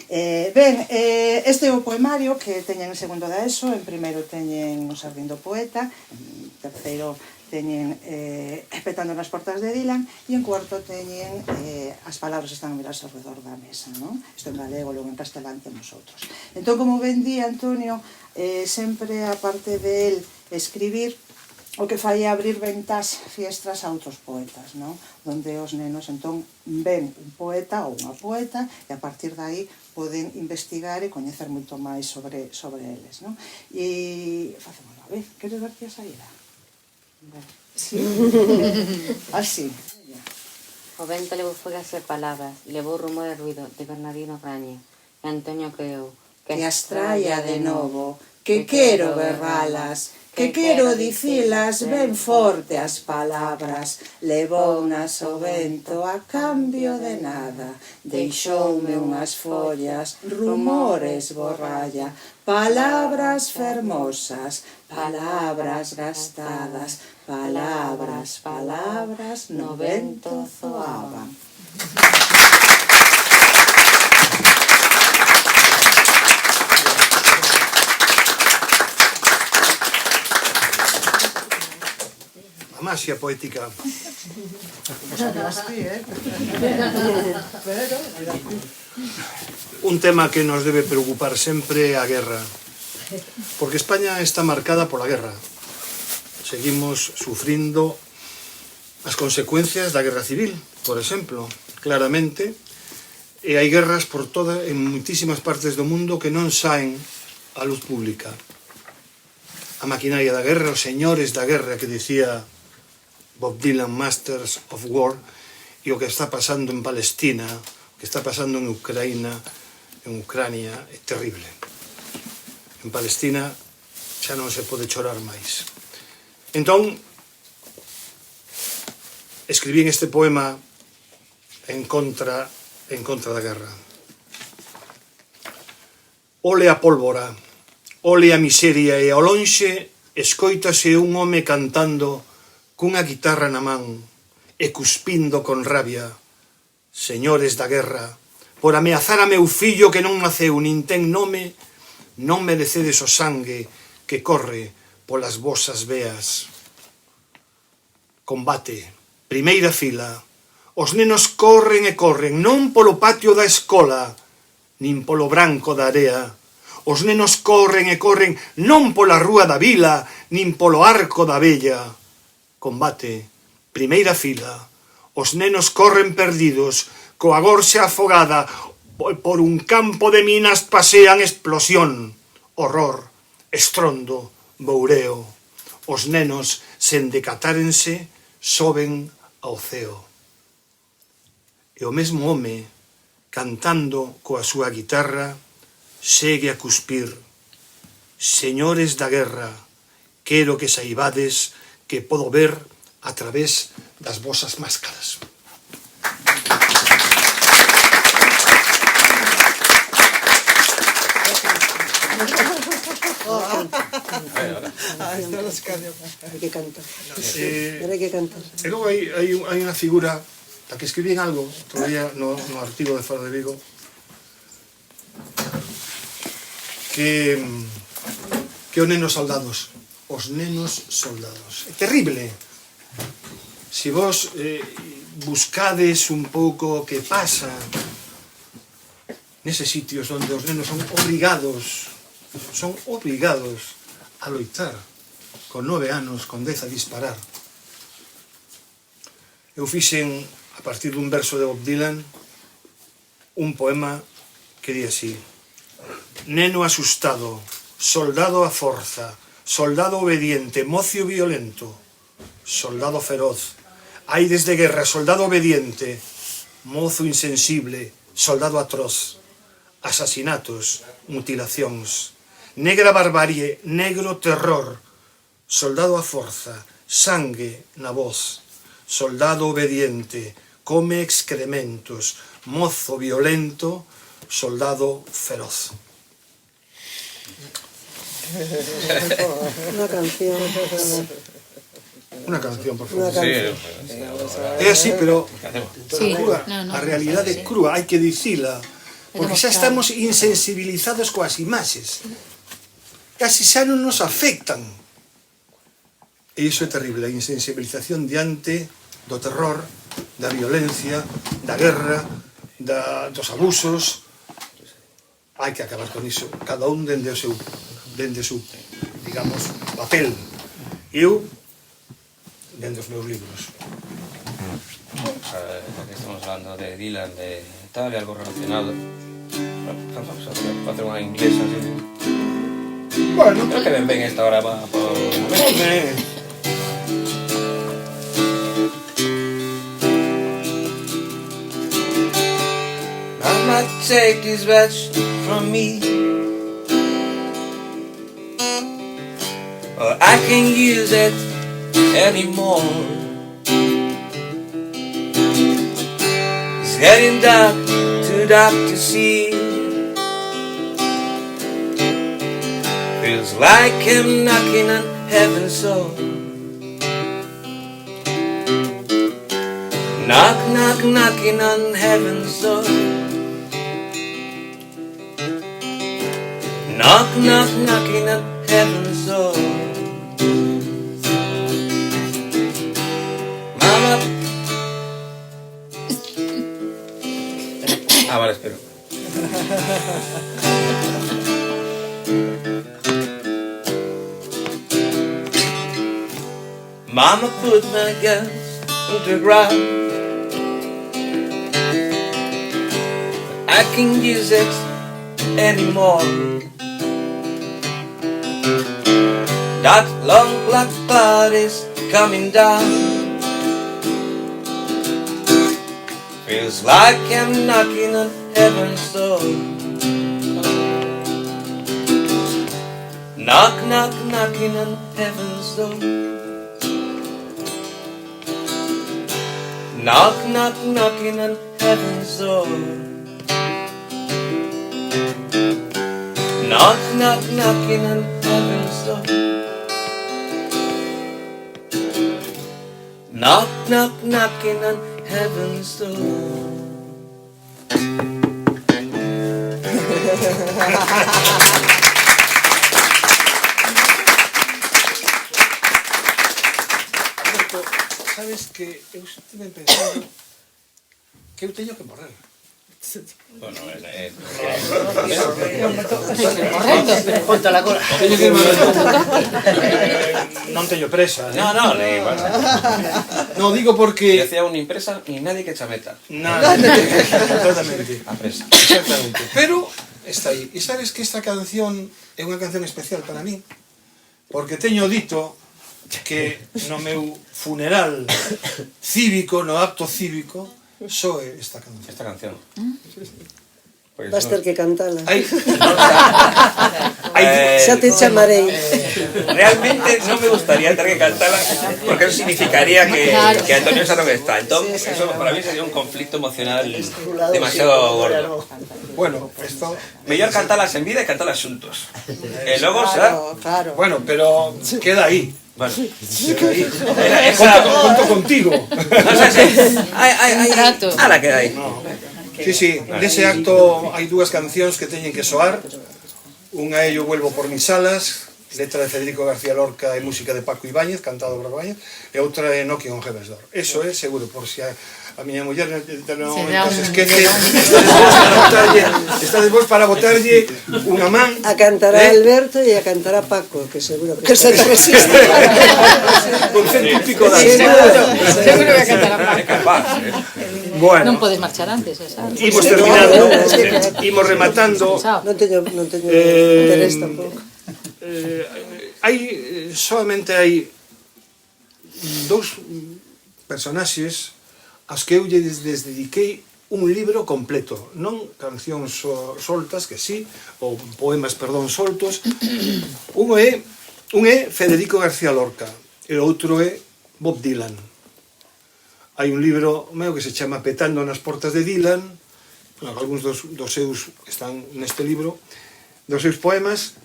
B: Este é o poemario que teñen en segundo da ESO, en primeiro teñen O Xardín do Poeta, en terceiro teñen Espetando nas portas de Dylan, e en cuarto teñen As palabras están a mirarse ao redor da mesa, non? Isto en galego, logo en castelán temos outros. Entón, como ben di Antonio, sempre, aparte de él escribir, o que fai é abrir ventas fiestras a outros poetas, non? Donde os nenos entón ven un poeta ou unha poeta e a partir de aí poden investigar e coñecer moito máis sobre eles, non? E facemos a ver, queres verte a saída? Sí? Así.
G: O vento levou fogas e palabras, levou rumor e ruido de Bernardino Rañe, e Antonio creou
B: que as traia de novo, que quero berralas, que quero dicilas ben forte as palabras, levounas o vento a cambio de nada, deixoume unhas follas, rumores borralla, palabras fermosas, palabras gastadas, palabras, palabras no vento zoaban.
C: A maxia poética. Un tema que nos debe preocupar sempre é a guerra, porque España está marcada pola guerra. Seguimos sufrindo as consecuencias da guerra civil, por exemplo, claramente, e hai guerras por en moitísimas partes do mundo que non saen á luz pública. A maquinaria da guerra, os señores da guerra que dicía Bob Dylan, Masters of War, e o que está pasando en Palestina, o que está pasando en Ucrania, é terrible. En Palestina xa non se pode chorar máis. Entón, escribín este poema en contra da guerra. Ole a pólvora, ole a miseria, e ao lonxe escoítase un home cantando cunha guitarra na man e cuspindo con rabia. Señores da guerra, por ameazar a meu fillo que non naceu nin ten nome, non merecedes o sangue que corre polas vosas veas. Combate, primeira fila, os nenos corren e corren, non polo patio da escola, nin polo branco da area. Os nenos corren e corren, non pola rúa da vila, nin polo arco da vella. Combate, primeira fila, os nenos corren perdidos, coa gorxa afogada, por un campo de minas pasean explosión, horror, estrondo, boureo. Os nenos, sen decatárense, soben ao ceo. E o mesmo home, cantando coa súa guitarra, segue a cuspir. Señores da guerra, quero que saibades que podo ver a través das vosas máscaras.
F: Hai que cantar. Hai que cantar.
C: E logo hai unha figura da que escribín algo todavía no artigo de Faro de Vigo que os nenos soldados. Os nenos soldados. É terrible. Se vos buscades un pouco o que pasa neses sitios onde os nenos son obrigados a loitar con 9 anos, con 10 a disparar. Eu fixen, a partir dun verso de Bob Dylan, un poema que di así: neno asustado, soldado a forza, soldado obediente, mocio violento, soldado feroz. Aires de guerra, soldado obediente. Mozo insensible, soldado atroz. Asasinatos, mutilacións. Negra barbarie, negro terror. Soldado a forza, sangue na voz. Soldado obediente, come excrementos. Mozo violento, soldado feroz.
H: Una canción.
C: Una canción, por favor.
H: Una canción.
C: É así, pero
E: Sí,
C: crúa,
E: no,
C: a realidade crúa, hai que dicila. Porque xa
E: demostrar.
C: estamos insensibilizados coas imaxes. Casi xa non nos afectan. E iso é terrible, a insensibilización diante do terror, da violencia, da guerra, dos abusos. Hai que acabar con iso, cada un dende o seu, digamos, papel. Eu, dende os meus libros.
A: Ya que estamos hablando de Dylan, de tal, y algo relacionado. Bueno, vamos a hacer una inglesa así.
C: Bueno,
A: Creo que ven esta hora va por un momento. Mama, take this badge from me, or I can't use it anymore. It's getting dark, too dark to see. Feels like I'm knocking on heaven's door. Knock, knock, knocking on heaven's door. Knock, knock, knocking on heaven's door. Mama. Vale, espero. Mama put my guns into the ground. I can't use it anymore. That long black cloud is coming down. Feels like I'm knocking on heaven's door. Knock, knock, knocking on heaven's door. Knock, knock, knocking on heaven's door. Knock, knock, knocking on heaven's door. Knock, knock, knocking on heaven's door.
C: Alberto, sabes que eu estive pensando que eu teño que morrer.
A: Bueno,
F: Ponte la cola.
C: Teño que morrer. Non teño presa,
A: no, bueno.
C: No, digo porque...
A: Decía una impresa ni nadie que chameta.
C: Nada, exactamente.
A: A presa.
C: Exactamente. Pero está aí. E sabes que esta canción é unha canción especial para mí, porque teño dito que no meu funeral cívico, no acto cívico, soe esta canción.
A: Esta canción. Pues
H: Vas ter que cantala.
C: Hai,
H: Xa te chamarei.
A: Realmente no me gustaría tener que cantarla porque eso significaría que Antonio Santo no está. Entonces, eso para mí sería un conflicto emocional demasiado gordo.
C: bueno, esto...
A: Mejor cantarlas en vida y cantarlas juntos. Y luego será.
H: Claro.
C: Bueno, pero queda aí.
A: Bueno,
C: Queda aí.
A: esa.
C: Conto contigo.
A: No sé si. Hay.
E: trato.
A: Ahora queda ahí.
C: Sí, nese acto hai dúas cancións que teñen que soar. Unha é Eu vuelvo por mis alas, letra de Federico García Lorca e música de Paco Ibáñez, cantado por Ibáñez, e outra é Knocking on Heaven's Door. Eso é seguro, por si a miña muller no momento se esquece, estades vos para botarlle unha man.
H: A cantará Alberto e a cantará Paco, que seguro que se te resiste.
C: Con cento e pico de
E: Seguro que cantará
A: Es capaz.
C: Bueno,
E: Non podes marchar antes, sabes?
C: imos terminando, imos rematando.
H: Non teño interés tampouco.
C: Solamente hai dous personaxes aos que eu lles dediquei un libro completo, non cancións soltas, que sí, ou poemas, perdón, soltos. Un é Federico García Lorca e o outro é Bob Dylan. Hai un libro meu que se chama Petando nas portas de Dylan, algúns dos seus están neste libro, dos seus poemas,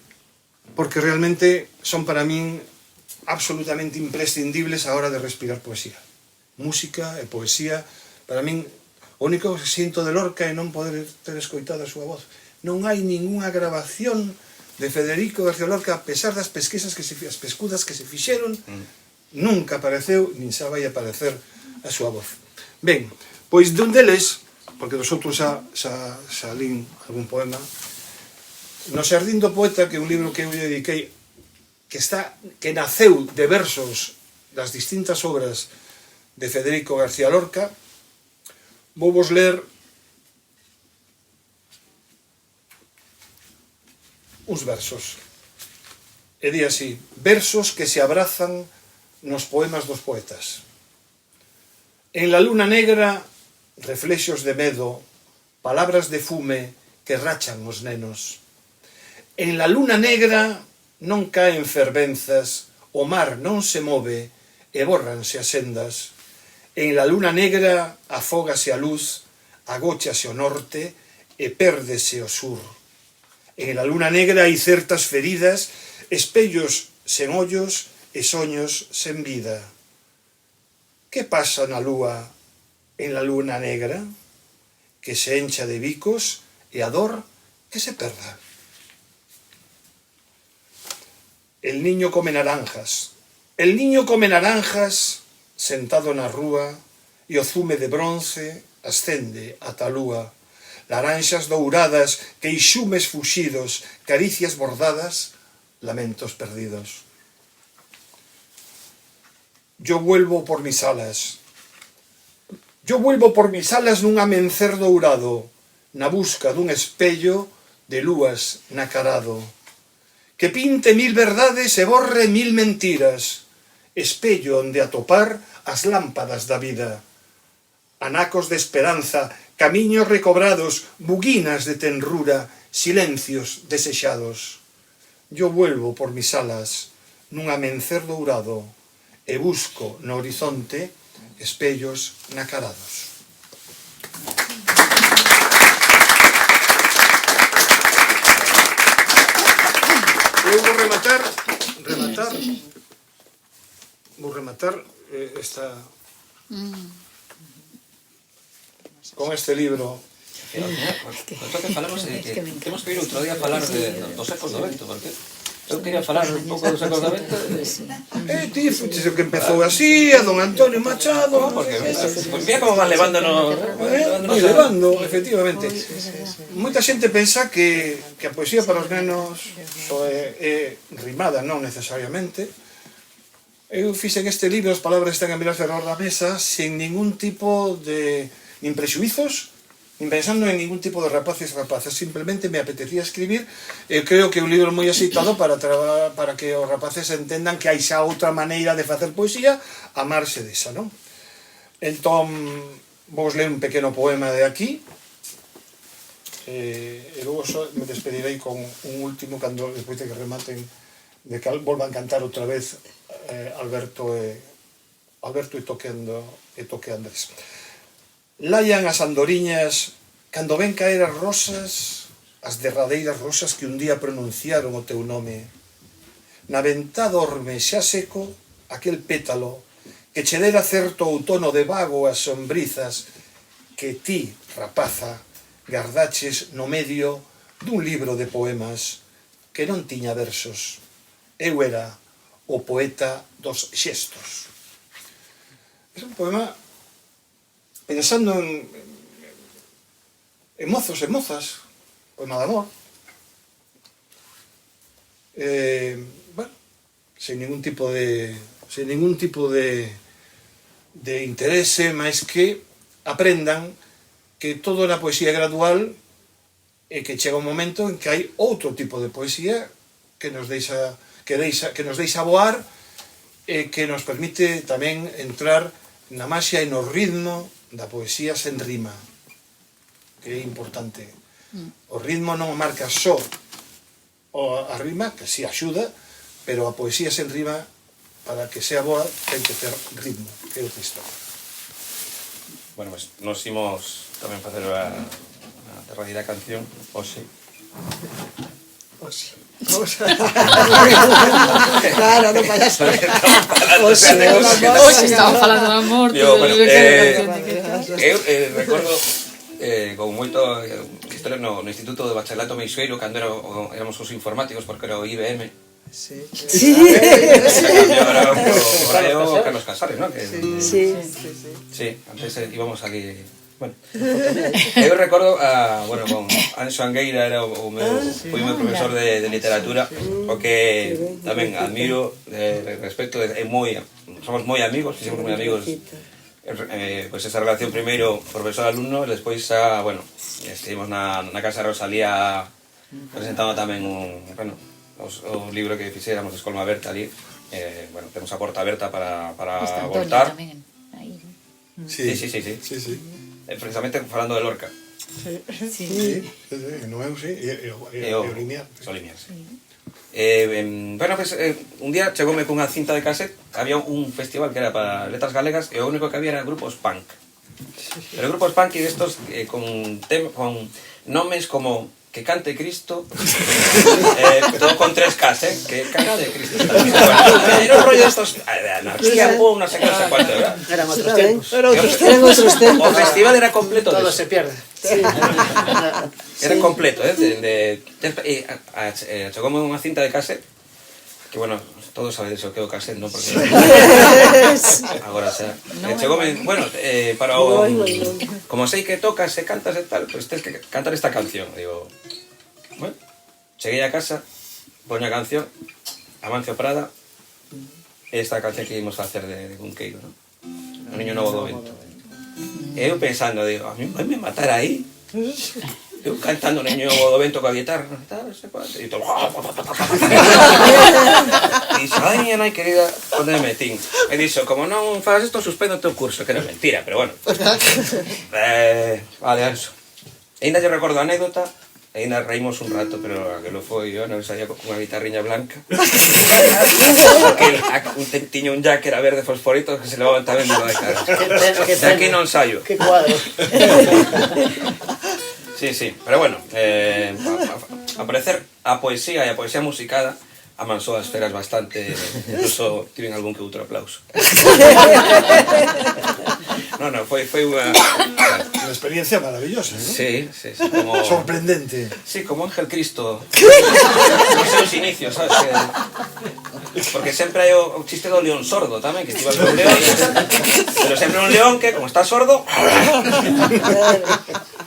C: porque realmente son para min absolutamente imprescindibles a hora de respirar poesía. Música e poesía, para min, o único que sinto de Lorca é non poder ter escoitado a súa voz. Non hai ningunha grabación de Federico García Lorca, a pesar das pesquisas as pescudas que se fixeron, nunca apareceu, nin xa vai aparecer a súa voz. Ben, pois dun deles, porque dos outros xa lín algún poema, No Xardín do Poeta, que é un libro que eu dediquei, que naceu de versos das distintas obras de Federico García Lorca, vou vos ler uns versos. E di así: versos que se abrazan nos poemas dos poetas. En la luna negra, reflexos de medo, palabras de fume que rachan os nenos. En la luna negra non caen fervenzas, o mar non se move e bórranse as sendas. En la luna negra afógase a luz, agóchase o norte e pérdese o sur. En la luna negra hai certas feridas, espellos sen ollos e soños sen vida. Que pasa na lúa en la luna negra? Que se encha de bicos e a dor que se perda. El niño come naranjas. El niño come naranjas sentado na rúa e o zume de bronce ascende ata a lúa. Laranxas douradas, queixumes fuxidos, caricias bordadas, lamentos perdidos. Yo vuelvo por mis alas. Yo vuelvo por mis alas nun amencer dourado, na busca dun espello de lúas nacarado, que pinte mil verdades e borre mil mentiras, espello onde atopar as lámpadas da vida. Anacos de esperanza, camiños recobrados, buguinas de tenrura, silencios desexados. Yo vuelvo por mis alas nun amencer dourado e busco no horizonte espellos nacarados. Eu vou rematar esta con este libro.
A: Temos que ir outro día a falar dos ecos do vento, porque eu quería falar un pouco dos ecos do vento.
C: Ti fuches o que empezou así, a don Antonio Machado.
A: Pois mira como van levándonos.
C: Levando, efectivamente. Moita xente pensa que a poesía para os nenos só é rimada, non necesariamente. Eu fixen este libro, as palabras están a mirar alrededor da mesa, sin ningún tipo de nin prexuizos, nin pensando en ningún tipo de rapazes. Simplemente me apetecía escribir, e creo que é un libro moi axeitado para que os rapaces entendan que hai xa outra maneira de facer poesía, amarse desa, non? Entón, vos ler un pequeno poema de aquí, e logo me despedirei con un último, cando despois de que rematen, de que volvan a cantar outra vez Alberto e Toque Andrés. Laian as andoriñas cando ven caer as rosas, as derradeiras rosas que un día pronunciaron o teu nome. Na ventá dorme xa seco aquel pétalo que che dera certo outono de vago as sombrizas que ti, rapaza, gardaches no medio dun libro de poemas que non tiña versos. Eu era o poeta dos xestos. É un poema pensando en mozos e mozas, poema de amor, sin ningún tipo de interese, máis que aprendan que todo na poesía é gradual e que chega un momento en que hai outro tipo de poesía que nos deixa voar que nos permite tamén entrar na maxia e no ritmo da poesía sen rima, que é importante. O ritmo non marca só a rima, que si axuda, pero a poesía sen rima, para que sea boa, ten que ter ritmo, que é outra historia.
A: Bueno, pues nos imos tamén facer a derradeira canción, hoxe.
H: Claro, non fallas.
E: Hoxe estamos falando de amor.
A: Eu recordo con moito historia no Instituto de Bacharelato Meixoeiro, cando éramos os informáticos, porque era o IBM.
H: Sí.
A: Ahora o Carlos Casares, ¿no?
H: Sí.
A: Sí, antes íbamos aquí. Bueno, eu recordo bueno, con Anxo Angueira era o meu profesor de literatura, o que tamén admiro, respecto, somos moi amigos, fixemos moi amigos, pues esa relación primeiro profesor-alumno, despois bueno, estivemos na Casa Rosalía presentando tamén o libro que fixéramos de Escolma Aberta ali, bueno, temos a porta aberta para voltar. Sí. Precisamente falando de Lorca.
H: Sí.
C: Non é un sí, e o Limiar.
A: Bueno, pues un día chegoume cunha cinta de cassette, había un festival que era para letras galegas e o único que había era grupos punk. Pero grupos punk e estos con nomes como Que cante Cristo, todo con 3 Ks, Que cante Cristo. Era un rollo de estos, anarquía, no sé qué, no sé cuánto, ¿verdad?
F: Eran otros tiempos.
H: Eran otros tiempos.
A: O festival era completo.
F: Todo se pierde.
A: Era completo, chegoume unha cinta de cassette, que bueno, todos sabedes o que é o cassette, non? Porque agora xa. Chegoume, bueno, para o como sei que tocas e cantas e tal, pois tens que cantar esta canción. Digo, bueno, cheguei a casa, poño a canción, Amancio Prada, esta canción que íbamos a hacer de Cunqueiro, non? O niño novo do vento. E eu pensando, digo, a mí vai me matar aí. Eu cantando o niño novo do vento coa guitarra, tal, non sei cuánto, e todo. E dixo, ai, nai querida, onde me metín? E dixo, como non fagas isto, suspendo o teu curso, que non é mentira, pero bueno. Vale, Anxo. E ainda lle recordo a anécdota, e ainda reímos un rato, pero aquilo foi, non saía con unha guitarriña blanca. Tiña un jack que era verde fosforito, que se levaban tamén de la cara. De aquí non saio.
F: Que cuadro.
A: Sí, pero bueno, a parecer a poesía e a poesía musicada amansou as feras bastante, incluso tiven algún que outro aplauso. Non, foi unha
C: experiencia maravillosa, ¿no?
A: Sí, como
C: sorprendente.
A: Sí, como Ángel Cristo. Nos seus inicios, sabes? Porque sempre hai o chiste do león sordo tamén, que estiva con león, pero sempre un león que, como está sordo,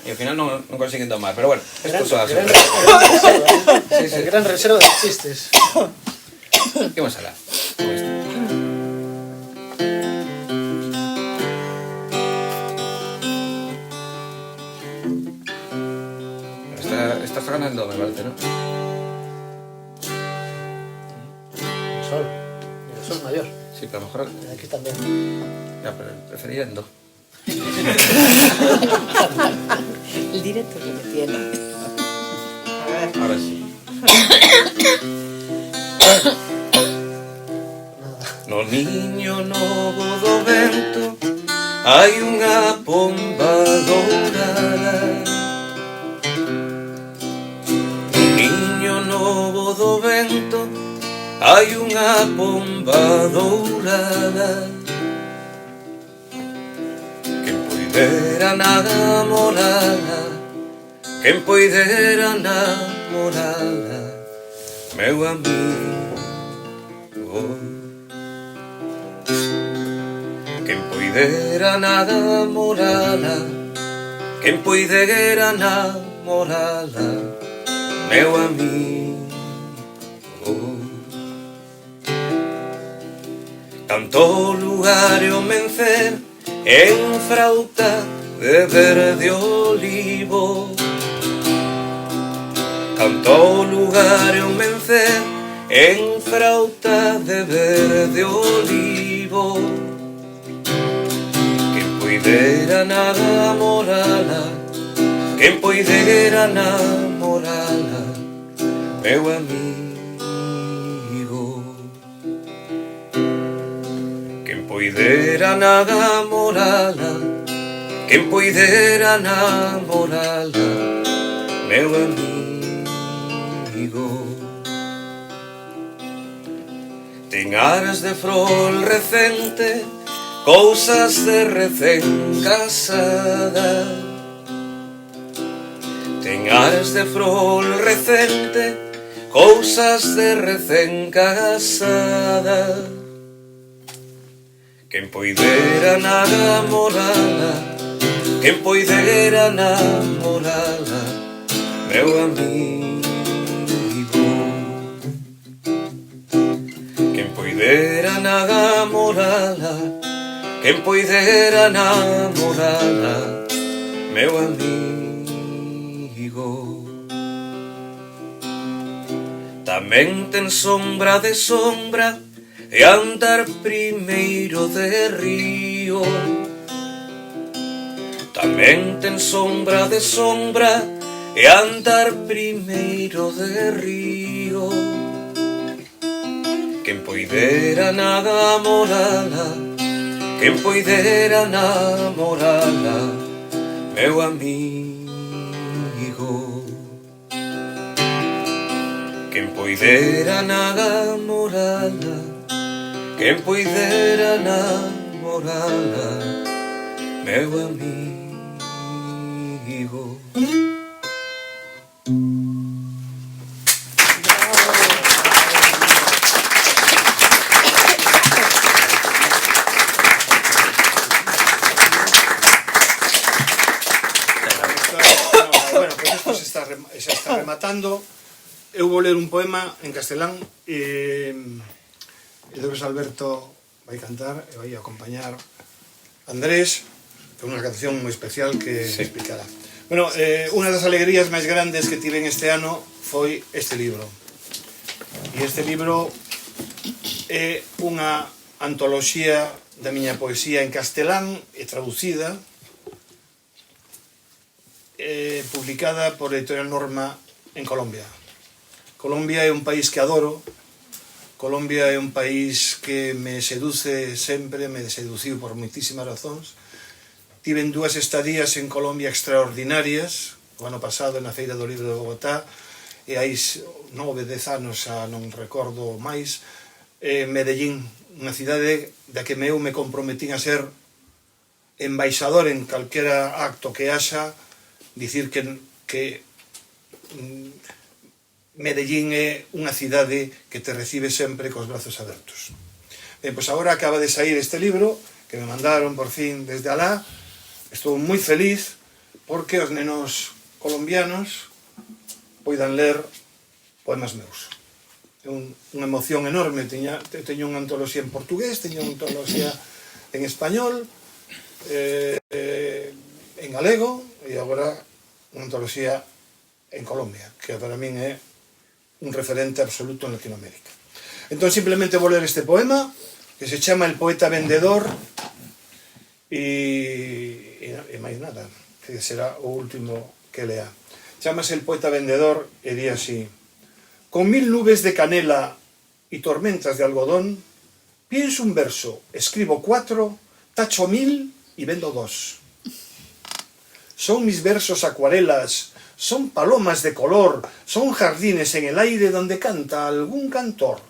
A: e ao final non consiguen tomar, pero bueno, esto son as
F: gran reserva de chistes.
A: ¿Qué vamos a hablar? Estás ganando, me parece, ¿no?
F: El sol mayor.
A: Sí, pero a lo mejor...
F: Aquí también.
A: Ya, pero preferiría en do.
E: El directo que tiene.
A: Ahora sí. No niño novo do vento hai unha pomba dourada. No niño novo do vento hai unha pomba dourada. Quen poidera namorala, quen poidera namorala, meu amigo. Quen poidera namorala, quen poidera namorala, meu amigo. Canto lugar e o mencer en frauta de verde olivo. Canto lugar e o mencer en frauta de verde olivo. Quen poidera namorala, quen poidera namorala, meu amigo. Quen poidera namorala, quen poidera namorala, meu amigo. Ten ares de frol recente, cousas de recén casada. Ten ares de frol recente, cousas de recén casada. Quen poidera namorala, quen poidera namorala, meu amigo. Quen poidera namorala, quen poidera namorala, meu amigo. Tamén ten sombra de sombra e andar primeiro de río. Tamén ten sombra de sombra e andar primeiro de río. Quen poidera namorala, quen poidera namorala, meu amigo. Quen poidera namorala, quen poidera namorala, meu amigo.
C: Xa está rematando. Eu vou ler un poema en castelán e despois Alberto vai cantar e vai acompañar Andrés con unha canción moi especial que se explicará. Bueno, unha das alegrías máis grandes que tiven este ano foi este libro. E este libro é unha antoloxía da miña poesía en castelán e traducida, publicada por Editorial Norma en Colombia. Colombia é un país que adoro. Colombia é un país que me seduce sempre, me seduciu por moitísimas razóns. Tiven 2 estadías en Colombia extraordinarias, o ano pasado na Feira do Libro de Bogotá, e hai 9, 10 anos, xa non recordo máis, Medellín, unha cidade da que eu me comprometín a ser embaixador en calquera acto que haxa, dicir que Medellín é unha cidade que te recibe sempre cos brazos abertos. Ben, pois agora acaba de sair este libro que me mandaron por fin desde alá. Estou moi feliz porque os nenos colombianos poidan ler poemas meus. É unha emoción enorme. Teño unha antoloxía en portugués, teño unha antoloxía en español, en galego e agora unha antoloxía en Colombia, que para min é un referente absoluto en Latinoamérica. Entón simplemente vou ler este poema que se chama El poeta vendedor e máis nada, que será o último que lea. Chámase El poeta vendedor e di así: con 1000 nubes de canela y tormentas de algodón, pienso un verso, escribo 4, tacho 1000 y vendo 2. Son mis versos acuarelas, son palomas de color, son jardines en el aire donde canta algún cantor.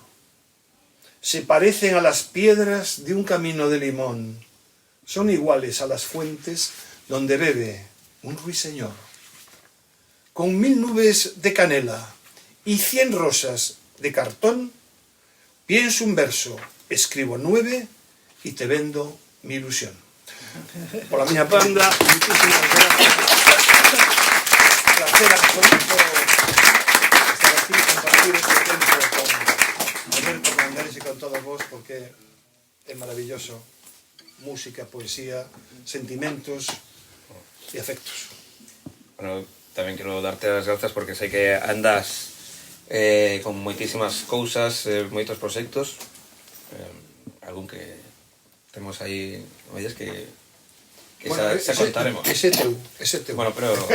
C: Se parecen a las piedras de un camino de limón, son iguales a las fuentes donde bebe un ruiseñor. Con 1000 nubes de canela y 100 rosas de cartón, pienso un verso, escribo 9 y te vendo mi ilusión. Por la miña banda, muchísimas gracias. Placer absoluto estar aquí y compartir este tiempo con Alberto, con Andrés y con todos vos, porque es maravilloso. Música, poesía, sentimientos y afectos.
A: Bueno, también quiero darte las gracias porque sé que andas con moitísimas cousas, moitos proxectos, algún que temos aí, ollas que
C: Bueno,
A: xa contaremos.
C: Ese teu.
A: Bueno, pero eso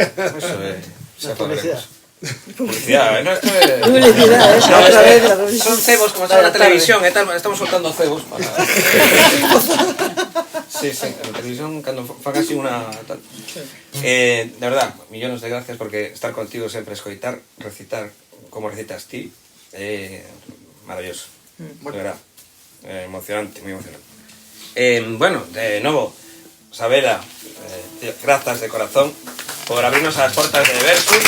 A: xa podremos. Publicidade, ¿no? Esto es...
H: Publicidade, esa outra vez. la revista.
A: Son cebos, como está na televisión, e tal, estamos soltando cebos para... Sí, en televisión, cando fan así unha tal. De verdad, millones de gracias, porque estar contigo sempre, escoitar, recitar, como recitas ti, maravilloso. De verdad, emocionante, moi emocionante. Bueno, de novo, Sabela, grazas de corazón por abrirnos as portas de Versus.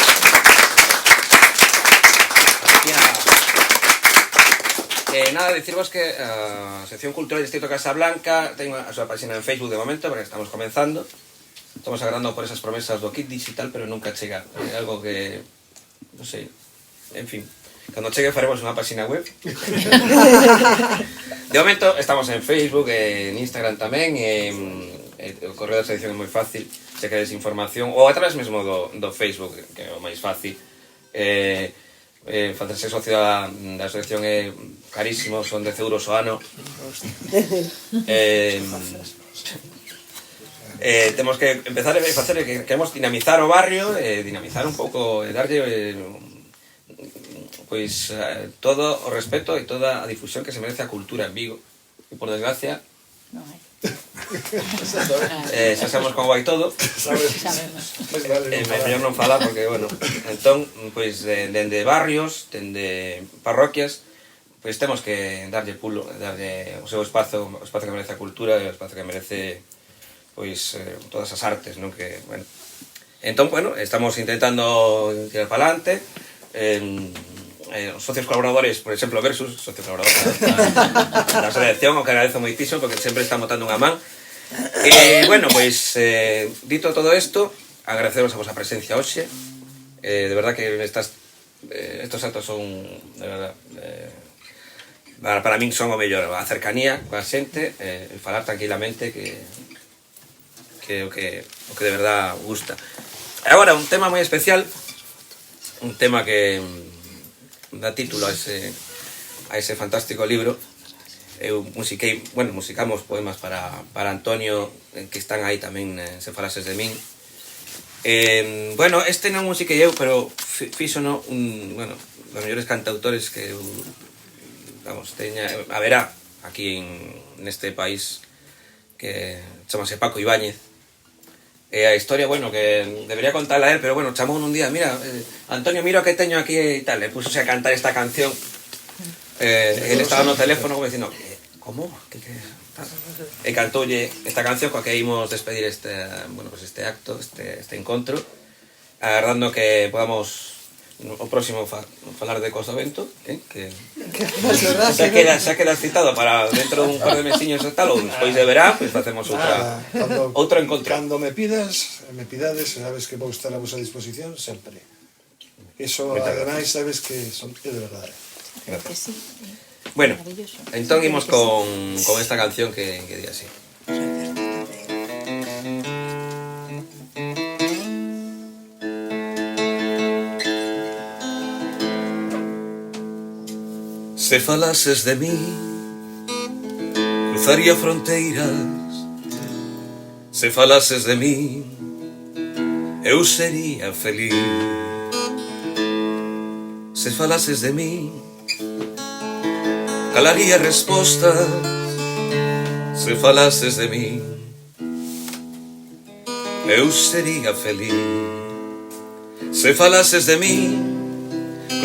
A: Nada, decirvos que a sección cultural do Distrito Casablanca ten a súa página en Facebook de momento, porque estamos comenzando. Estamos agardando por esas promesas do kit digital, pero nunca chega. É algo que, non sei, en fin, cando chegue faremos unha página web. De momento estamos en Facebook, en Instagram tamén, o correo da sección é moi fácil, se queres información, ou a través mesmo do Facebook, que é o máis fácil. Facerse socio da asociación é carísimo, son 10 euros o ano. Temos que empezar a facer, queremos dinamizar o barrio, dinamizar un pouco, darlle pois todo o respeto e toda a difusión que se merece a cultura en Vigo. E por desgracia xa sabemos como vai todo. Mellor non falar porque, bueno, entón, pois, dende barrios, dende parroquias, pois temos que darlle pulo, darlle o seu espazo, o espazo que merece a cultura e o espazo que merece, pois, todas as artes, non? Que, bueno, entón, bueno, estamos intentando tirar para adelante. Os socios colaboradores, por exemplo, Versus, socio colaborador da asociación, o que agradezo moitísimo porque sempre están botando unha man. Bueno, pois, dito todo isto, agradeceros a vosa presencia hoxe. De verdad que estos actos son, de verdad, para min son o mellor, a cercanía coa xente, falar tranquilamente que o que de verdad gusta. Agora, un tema moi especial, un tema que dá título a ese fantástico libro. Eu musicamos poemas para Antonio, que están aí tamén, Se falases de min. Bueno, este non musiquei eu, pero fíxono dos mellores cantautores que eu, vamos, haberá aquí neste país, que chamase Paco Ibáñez. E a historia, bueno, que debería contarla a él, pero bueno, chamou un día, mira, Antonio, mira o que teño aquí e tal, e púsose a cantar esta canción. Él estaba no teléfono como dicindo, como? E cantoulle esta canción coa que ímos despedir este acto, este encontro, agardando que podamos o próximo falar de Cos do Vento, que xa queda citado para dentro dun par de mesiños e tal, ou despois de verán, pois facemos outro encontro.
C: Cando me pidades, sabes que vou estar a vosa disposición sempre. Eso, ademais, sabes que é de verdade.
A: Gracias. Bueno, entón imos con esta canción que di así. Se falases de mí, cruzaría fronteiras. Se falases de mí, eu sería feliz. Se falases de mí, calaría respostas. Se falases de mí, eu sería feliz. Se falases de mí,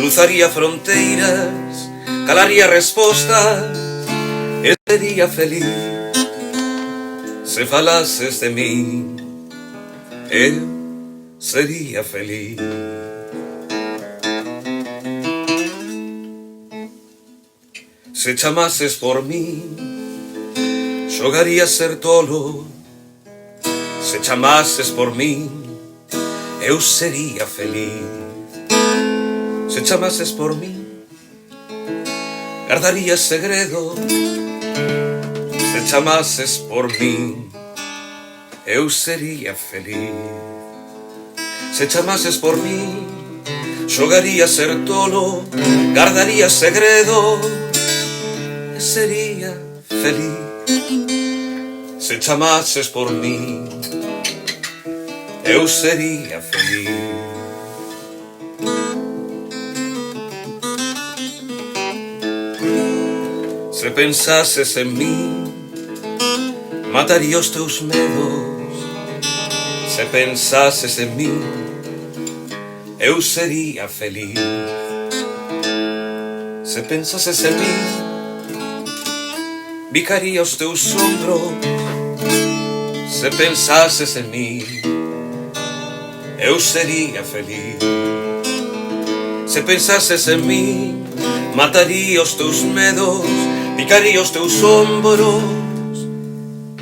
A: cruzaría fronteiras, calaría respostas, e sería feliz. Se falases de mí, eu sería feliz. Se chamases por mí, xogaría ser tolo. Se chamases por mí, eu sería feliz. Se chamases por mí, guardaría segredo. Se chamases por mí, eu sería feliz. Se chamases por mí, xogaría ser tolo, gardaría segredo e sería feliz. Se chamases por mí, eu sería feliz. Se pensases en mí, mataría os teus medos. Se pensases en mí, eu sería feliz. Se pensases en mí, bicaría os teus ombros. Se pensases en mí, eu sería feliz. Se pensases en mí, mataría os teus medos, picaría os teus ombros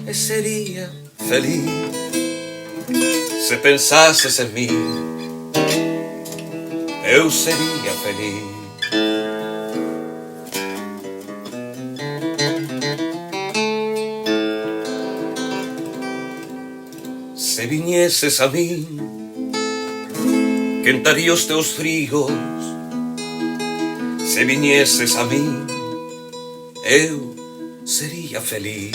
A: e sería feliz. Se pensases en mí, eu sería feliz. Se viñeses a mí, quentaría os teus fríos. Se viñeses a mí, eu sería feliz.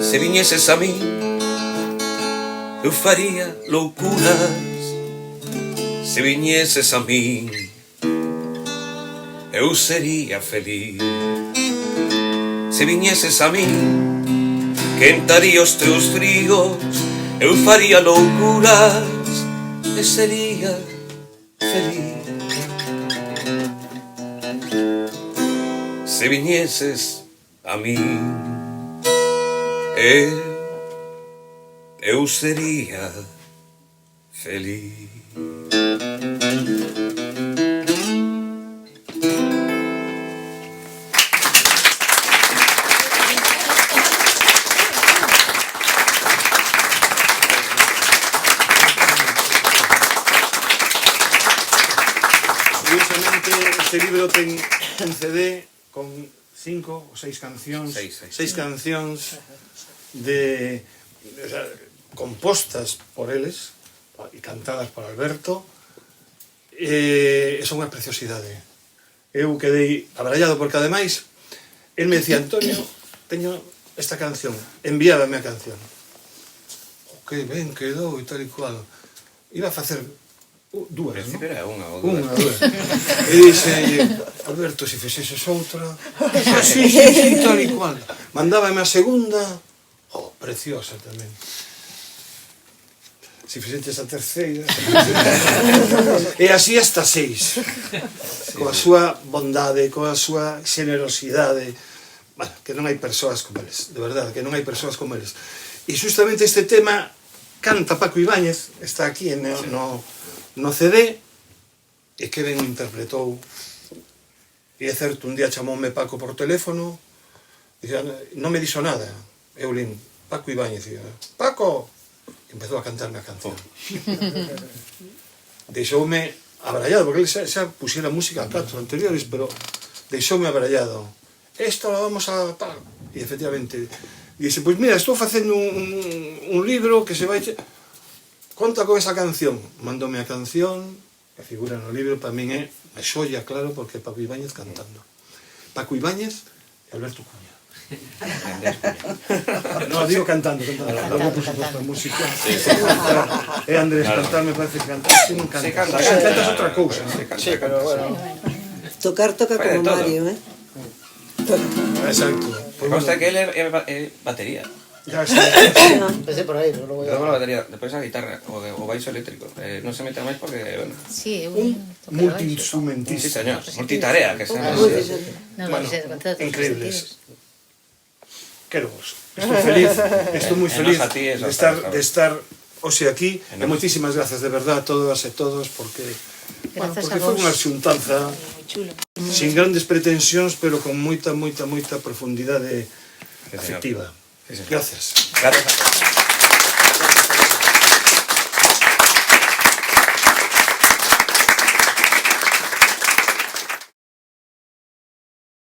A: Se viñeses a mí, eu faría loucuras. Se viñeses a mí, eu sería feliz. Se viñeses a mí, quentaría os teus fríos, eu faría loucuras e sería feliz. Se viñeses a mí, eu sería feliz.
C: Curiosamente, este libro ten un CD con 5 ou 6 cancións, seis cancións o sea, compostas por eles e cantadas por Alberto, e son unha preciosidade. Eu quedei abrallado porque ademais el me decía: Antonio, teño esta canción, enviábame a canción. Que ben quedou e tal e cual. Iba a facer dúas, non?
A: Era unha ou dúas.
C: Unha, dúas. E dixe, Alberto, se fixeses outra... Sí, tal e cual. Mandábame a segunda, preciosa tamén. Se fixeches a terceira... E así hasta 6. Coa súa bondade, coa súa generosidade. Bueno, que non hai persoas como eles, de verdade, que non hai persoas como eles. E justamente este tema canta Paco Ibáñez, está aquí no CD, e que ben o interpretou. E é certo, un día chamoume Paco por teléfono, e non me dixo nada. Eu lin, Paco Ibáñez, e Paco! E empezou a cantarme a canción. Deixoume abrallado, porque ele xa puxera música a platos anteriores, pero deixoume abrallado. Esto lo vamos a tal. E efectivamente, dixe, pois mira, estou facendo un libro que se vai... Conta con esa canción. Mandoume a canción, que figura no libro, para min é a xoia, claro, porque é Paco Ibáñez cantando. Paco Ibáñez e Alberto Cuña. No, digo cantando. Logo, por suposto, a música. E Andrés, cantar me parece que cantar. Sí, non canta. Cantas outra cousa.
A: Sí, pero bueno.
H: Toca como Mario, ¿eh?
C: Exacto.
A: Consta que él é batería.
C: Ya está.
F: Empecé por aí, pero luego ya...
A: Luego la batería, despois a guitarra o baixo eléctrico. Non se mete máis porque, bueno...
E: Sí,
C: Un multiinstrumentista.
A: Sí, señor, multitarea, que sea...
C: Bueno, increíbles. Quero vos. Estou moi feliz de estar hoxe aquí. E moitísimas grazas de verdad a todas e todos, porque foi unha xuntanza sin grandes pretensións, pero con moita profundidade afectiva. Gracias.
A: Gracias a todos.